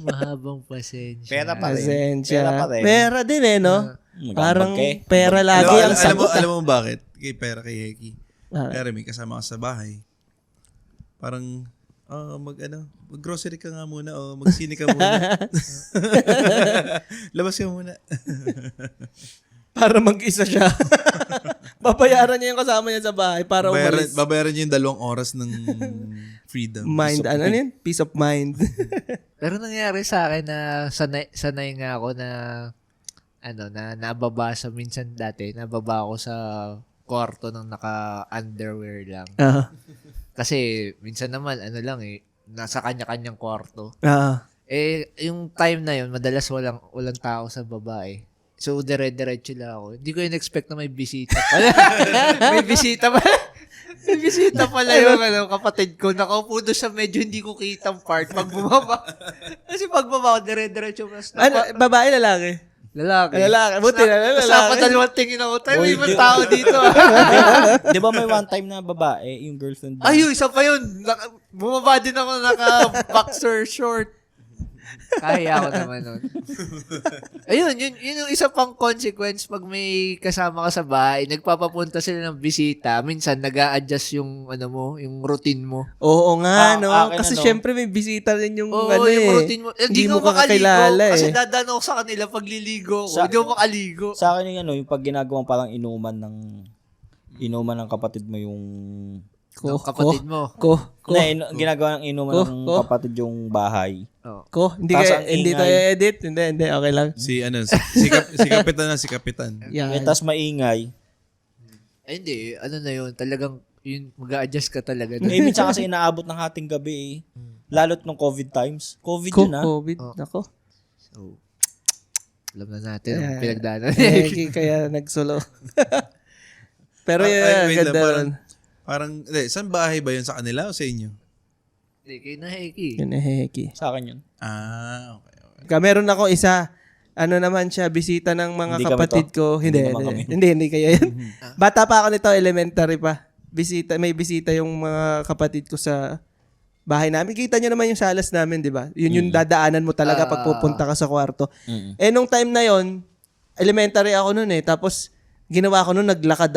C: Mahabang pasensya.
D: Pera pa rin.
A: Pasensya.
D: Pera pa rin.
A: Pera din eh, no? Parang
D: Magambag
A: pera lagi ang sagot.
B: Alam mo bakit? Kay Heki.
A: Ah.
B: Pero may kasama ka sa bahay. Parang, mag-grocery ka nga muna o magsine ka muna. Labas ka muna.
A: Para mag-isa siya. Babayaran niya yung kasama niya sa bahay para umalis.
B: Babayaran niya yung 2 oras ng freedom.
A: Mind, ano yun? Peace of mind.
C: Pero nangyari sa akin na sanay nga ako na na nababa sa minsan dati, nababa ako sa kwarto ng naka-underwear lang. Kasi minsan naman, nasa kanya-kanyang kwarto. Yung time na yun, madalas walang tao sa babae. So, dire-diretso lang ako. Hindi ko in-expect na may bisita pala. May bisita pala. May bisita pala yung kapatid ko. Nakaupo doon sa medyo hindi ko kitang part. Pag bumaba. Kasi pag bumaba ko, dire-diretso.
A: Babae, lalaki?
C: Lalaki.
A: Buti na lalaki.
C: Kasama dalawang tingin ako. Tayo, may ibang tao dito.
D: Di ba may one time na babae, yung girlfriend mo?
C: Ay, isa pa yun. Bumaba din ako naka-boxer short. Kaya ako naman nun. Ayun, yun yung isa pang consequence pag may kasama ka sa bahay, nagpapapunta sila ng bisita, minsan nag-a-adjust yung yung routine mo.
A: Oo nga, no?
D: akin
A: Kasi
D: ano.
A: syempre may bisita rin yung
C: Oo,
A: eh.
C: yung routine mo. Hindi
A: Hindi
C: ko
A: mo
C: makaligo.
A: kakilala
C: Kasi
A: eh.
C: dadaan ako sa kanila pag liligo ko.
D: Sa-
C: Hindi ako makaligo.
D: Sa akin yung pag ginagawang parang inuman ng kapatid mo yung...
C: Ng kapatid mo.
D: ginagawa ng inuman ng kapatid yung bahay.
A: Hindi
D: Tapos
A: ka,
D: ang
A: hindi
D: ingay.
A: tayo edit. Hindi, okay lang.
B: Si Kapitan.
A: Yan.
D: Tapos maingay.
C: Ay, hindi. Na yun. Talagang, yun, mag-a-adjust ka talaga.
D: Minsan kasi inaabot ng hating gabi Lalo't nung COVID times. COVID yun
A: COVID. Nako.
C: So, alam na natin ang pinagdaanan.
A: Kaya nagsulo. Pero
B: Ay,
A: yun,
B: wait
A: ganda
B: lang,
A: ron.
B: Parang, saan bahay ba yun? Sa kanila o sa inyo?
C: Hindi, kayo na Heki.
A: Yun eh, heki.
D: Sa akin yun.
B: Okay.
A: Meron ako isa. Ano naman siya, bisita ng mga
D: Hindi kami
A: kapatid
D: to.
A: ko.
D: Hindi naman kami.
A: Hindi kaya yan. Bata pa ako nito, elementary pa. May bisita yung mga kapatid ko sa bahay namin. Kita nyo naman yung salas namin, di ba? Yun yung dadaanan mo talaga pag pupunta ka sa kwarto. Nung time na yon, elementary ako nun eh. Tapos, ginawa ko nun, naglakad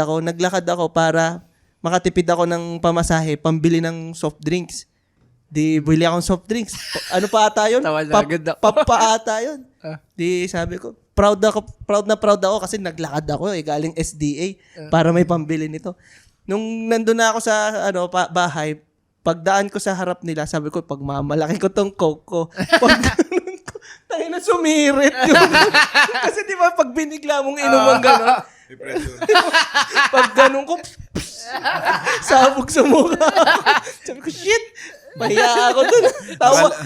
A: ako para makatipid ako ng pamasahe, pambili ng soft drinks. Di, bili akong soft drinks. Ano pa ata yun?
C: Tawa na agad ako.
A: Papa ata yun. Di, sabi ko, proud na proud ako kasi naglakad ako galing SDA para may pambili nito. Nung nandun na ako sa bahay, pagdaan ko sa harap nila, sabi ko, pagmamalaki ko tong coke ko. Pag ganun ko, tayo na sumirit yun. Kasi di ba, pag binigla mong inom ang gano'n, pag ganun ko, sabog sa mukha. Sabi ko, shit! Mahiya ako dun.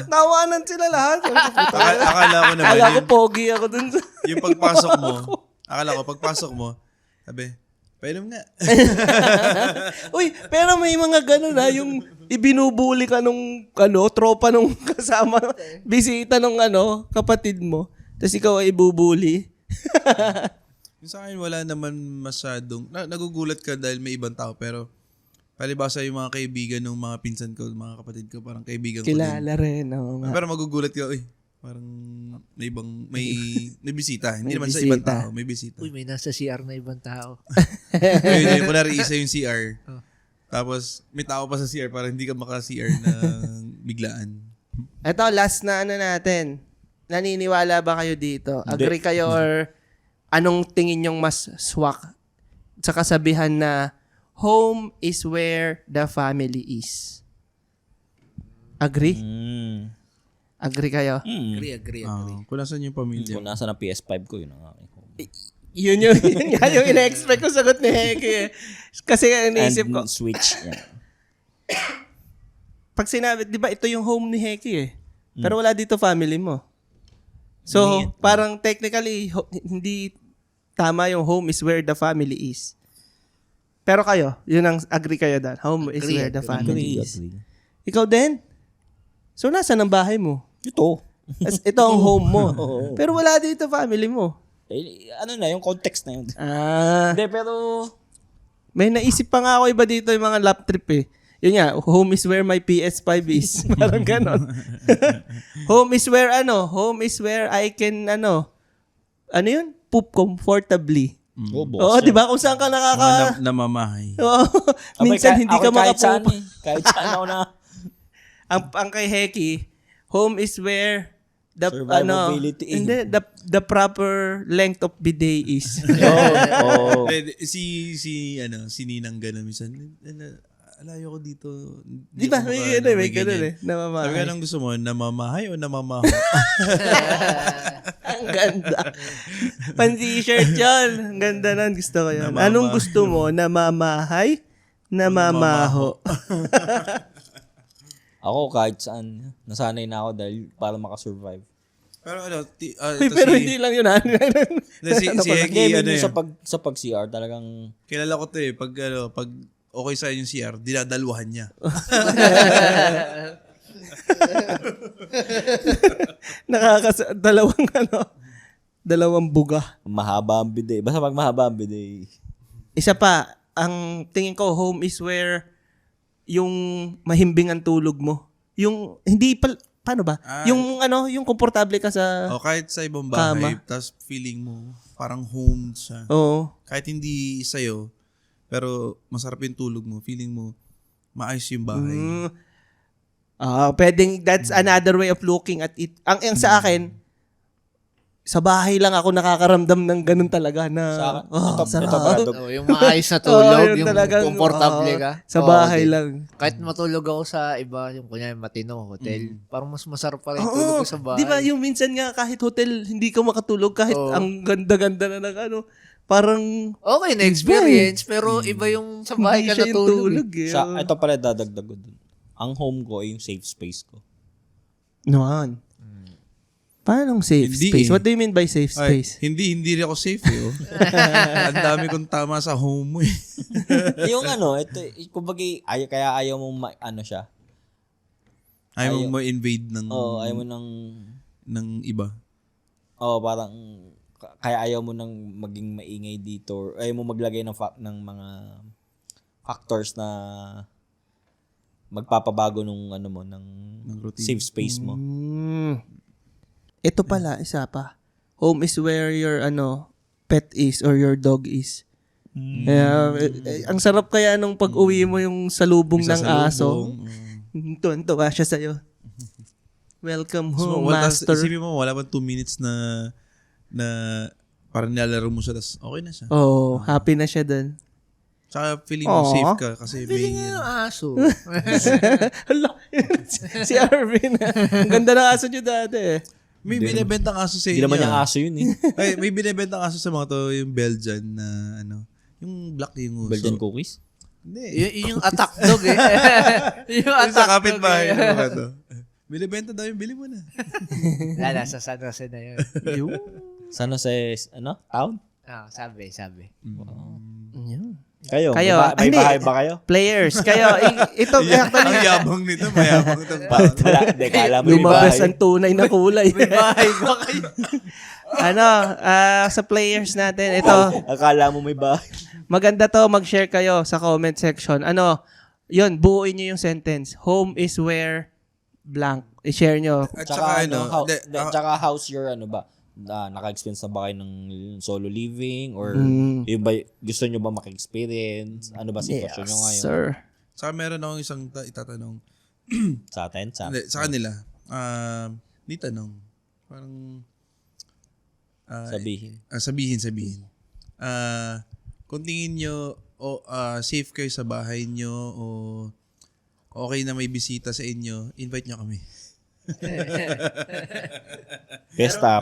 A: Tawanan sila lahat. Sabi ko, puta.
B: Akala ko naman,
A: Akala ko pogi ako dun.
B: yung pagpasok mo, sabi, painom nga.
A: Uy, pero may mga ganun yung ibinubuli ka nung tropa nung kasama, bisita nung kapatid mo. Tapos ikaw ay ibubuli.
B: Yung sa akin, wala naman masyadong, nagugulat ka dahil may ibang tao, pero palibasa yung mga kaibigan ng mga pinsan ko, mga kapatid ko, parang kaibigan ko din.
A: Kilala rin. Oo nga.
B: Pero magugulat ka, parang may bisita. Hindi
A: May
B: naman sa
A: bisita.
B: ibang tao, may bisita.
C: Uy, may nasa CR na ibang tao.
B: Ngayon, kunwari isa yung CR. Tapos, may tao pa sa CR para hindi ka maka-CR na biglaan.
A: Ito, last na natin. Naniniwala ba kayo dito? Agree kayo or anong tingin nyong mas swak sa kasabihan na home is where the family is? Agree? Agree kayo?
C: Agree.
B: Kung nasan yung pamilya.
D: Kung nasa na PS5 ko, yun ang aking home.
A: Yun nga yung ina-expect ko sagot ni Heki eh. Kasi iniisip ko,
D: And Switch. Yan.
A: pag sinabi, di ba ito yung home ni Heki eh. Pero wala dito family mo. So, parang technically, hindi tama yung home is where the family is. Pero kayo, yun ang agree kayo dahil. Home is where the family is. Ikaw din? So, nasaan ang bahay mo?
D: Ito.
A: Ito ang home mo. Pero wala dito family mo.
D: Yung context na yun.
A: Hindi, pero may naisip pa nga ako iba dito yung mga lap trip eh. Yun nga, home is where my PS5 is. Parang ganon. Home is where I can, ano yun? Poop comfortably. Oo, di ba? Kung saan ka
B: Mga namamahay.
A: Oo. Minsan hindi ka makapoop.
D: Kahit saan ako na.
A: Ang kay Heki, home is where the
D: Survivability.
A: the proper length of bidet is.
B: Si Ninang gano'n minsan. Alayo ko dito.
A: Di ba? May ganun eh.
B: Sabi ka
A: Namamahay.
B: lang gusto mo, namamahay o namamaho?
A: Ang ganda. Pan-t-shirt yun. Ang ganda nun. Gusto ko yun. Anong gusto mo? Namamahay? Namamaho.
D: Ako kahit saan, nasanay na ako dahil para makasurvive.
B: Pero ano,
A: Pero hindi lang yun.
B: si Heki,
D: Hindi,
B: ano
D: sa
B: yun,
D: pag CR talagang
B: kilala ko to eh, pag okay sa yung CR, dinadaluhan niya.
A: Dalawang buga.
D: mahaba ang bidet. Basta pag mahaba ang bidet,
A: Isa pa, ang tingin ko, home is where yung mahimbing ang tulog mo. Yung, hindi pa, paano ba? Yung yung komportable ka sa,
B: O kahit sa ibang bahay,
A: Kama.
B: tapos feeling mo parang home siya.
A: oo.
B: Kahit hindi sa'yo, pero masarap yung tulog mo, feeling mo maayos yung bahay.
A: Pwedeng, that's another way of looking at it. Ang sa akin, sa bahay lang ako nakakaramdam ng ganun talaga na,
D: ito
A: sarap.
D: Brad,
C: Yung maayos na tulog,
A: yun
C: yung
A: talagang,
C: komportable ka.
A: Sa
C: Oo,
A: bahay
C: din.
A: lang.
C: Kahit matulog ako sa iba, yung kunya Matino Hotel, parang mas masarap pa rin tulog ko sa bahay.
A: Di ba yung minsan nga kahit hotel, hindi ka makatulog kahit
C: Oo.
A: ang ganda-ganda na parang
C: Okay na experience, pero iba yung sa bahay
A: hindi
C: ka
A: siya yung
C: natulog.
A: tulog eh.
D: ito pala dadagdag ko dun. Ang home ko ay yung safe space ko.
A: Noon. Paano safe
B: Hindi
A: space?
B: eh.
A: What do you mean by safe
B: Ay,
A: space?
B: hindi rin ako safe eh. Oh. Ang dami kong tama sa home mo eh.
D: Yung ito, kumbaga, kaya ayaw mo siya.
B: Ayaw mo ma-invade ng,
D: Ayaw mo
B: ng iba.
D: parang, kaya ayaw mo nang maging maingay dito, or ayaw mo maglagay ng mga factors na magpapabago nung ng
B: routine.
D: safe space mo.
A: Ito pala, isa pa. Home is where your pet is or your dog is. Kaya, ang sarap kaya nung pag-uwi mo yung salubong ng aso. Tuwan-tuwa siya sa'yo. Welcome home, master.
B: Isipin mo, wala pa 2 minutes na parang nilalaro mo siya, tas okay na siya.
A: Oh, happy na siya dun.
B: Tsaka feeling mo
A: Aw.
B: safe ka kasi
C: Pili
B: may...
C: nga ng aso.
A: Hala, si Arvin. Ang ganda ng aso niyo dati eh.
B: May binibentang aso sa
D: Hindi
B: inyo.
D: naman yung aso yun eh.
B: Ay, may binibentang aso sa mga to, yung Belgian na yung black yung uso.
D: Belgian cookies?
B: Hindi.
C: yung attack dog eh. yung
B: Yung sa
C: attack dog
B: kapitbahay.
C: eh.
B: Yung mga to. Binibenta daw yung bili mo na.
C: Lala, sa San Jose na yun.
D: San Jose, town?
C: Sabi.
D: Kayo,
A: Kayo,
D: may
A: hindi.
D: bahay ba kayo?
A: Players, kayo, ito,
B: Ang yabang nito, mayabang itong tao.
D: Wala, hindi, kala mo may
A: lumabas
D: bahay.
A: ang tunay na kulay.
C: Bahay ba kayo?
A: Sa players natin, ito,
D: Akala mo may bahay.
A: maganda to, mag-share kayo sa comment section. Yun, buuin nyo yung sentence. Home is where blank. I-share nyo.
B: At saka
D: Tsaka how's your naka-experience na ba kayo ng solo living or yung ba, gusto nyo ba maka-experience? Ano ba sitwasyon nyo ngayon?
A: Sir.
B: saka meron akong isang itatanong.
D: Sa atin?
B: Hindi, sa kanila. Di tanong. Parang...
D: Sabihin.
B: Kung tingin nyo, safe kayo sa bahay nyo o okay na may bisita sa inyo, invite nyo kami.
D: Fiesta.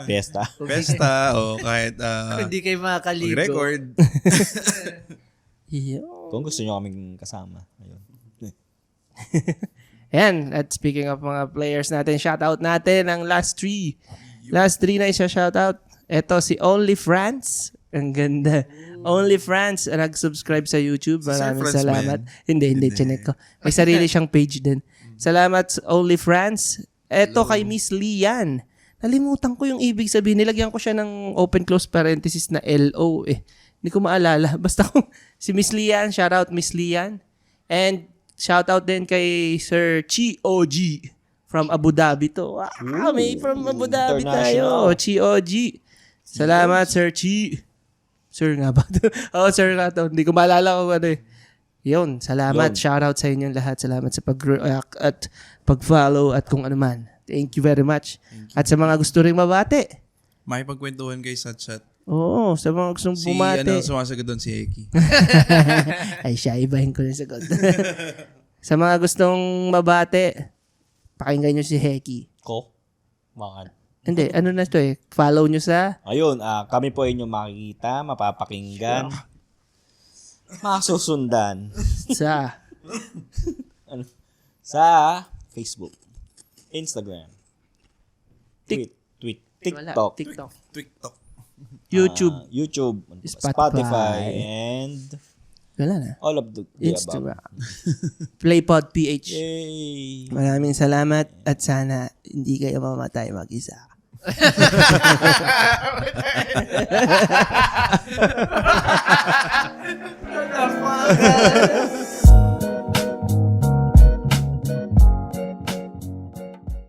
B: Pesta o kahit
C: Hindi kayo makakaligo.
B: mag-record.
D: Kung gusto nyo kaming kasama. Ayun.
A: Ayan, at speaking of mga players natin, shoutout natin ang last 3. Last 3 na isa-shoutout. Ito si Only France. Ang ganda. Only France, nag-subscribe sa YouTube. Maraming
B: France ba
A: salamat.
B: yan?
A: Hindi, chinek ko. May sarili siyang page din. Salamat Only France. Ito kay Miss Lian. Nalimutan ko yung ibig sabihin. Nilagyan ko siya ng open-close parenthesis na LO eh. Hindi ko maalala. Basta kung si Miss Lian, shoutout Miss Lian. And shoutout din kay Sir Chi OG from Abu Dhabi to. Wow, may from Abu Dhabi tayo. Chi OG. Salamat, Sir Chi. Sir nga ba? Sir nga to. Hindi ko maalala kung ano eh. Yun, salamat. Shoutout sa inyong lahat. Salamat sa pag-react at pag-follow at kung ano man. Thank you very much. At sa mga gusto ring mabati.
B: Makipagkwentuhan kayo sa chat.
A: Oo, sa mga gustong bumati.
B: Sumasagot doon si Heki.
A: Ay, siya, ibahin ko na sagot. Sa mga gustong mabati, pakinggan nyo si Heki.
D: Ko? Bakit?
A: Hindi, ano na to eh. Follow nyo sa...
D: Ayun, kami po inyong makikita, mapapakinggan, masusundan
A: sa...
D: sa Facebook, Instagram,
A: Wala,
D: TikTok,
A: TikTok.
B: TikTok.
A: YouTube.
D: Spotify, and
A: Wala na.
D: all of the above.
A: Instagram. Playpod PH.
D: Yay!
A: Maraming salamat at sana hindi kayo mamatay mag-isa.
C: What the fuck?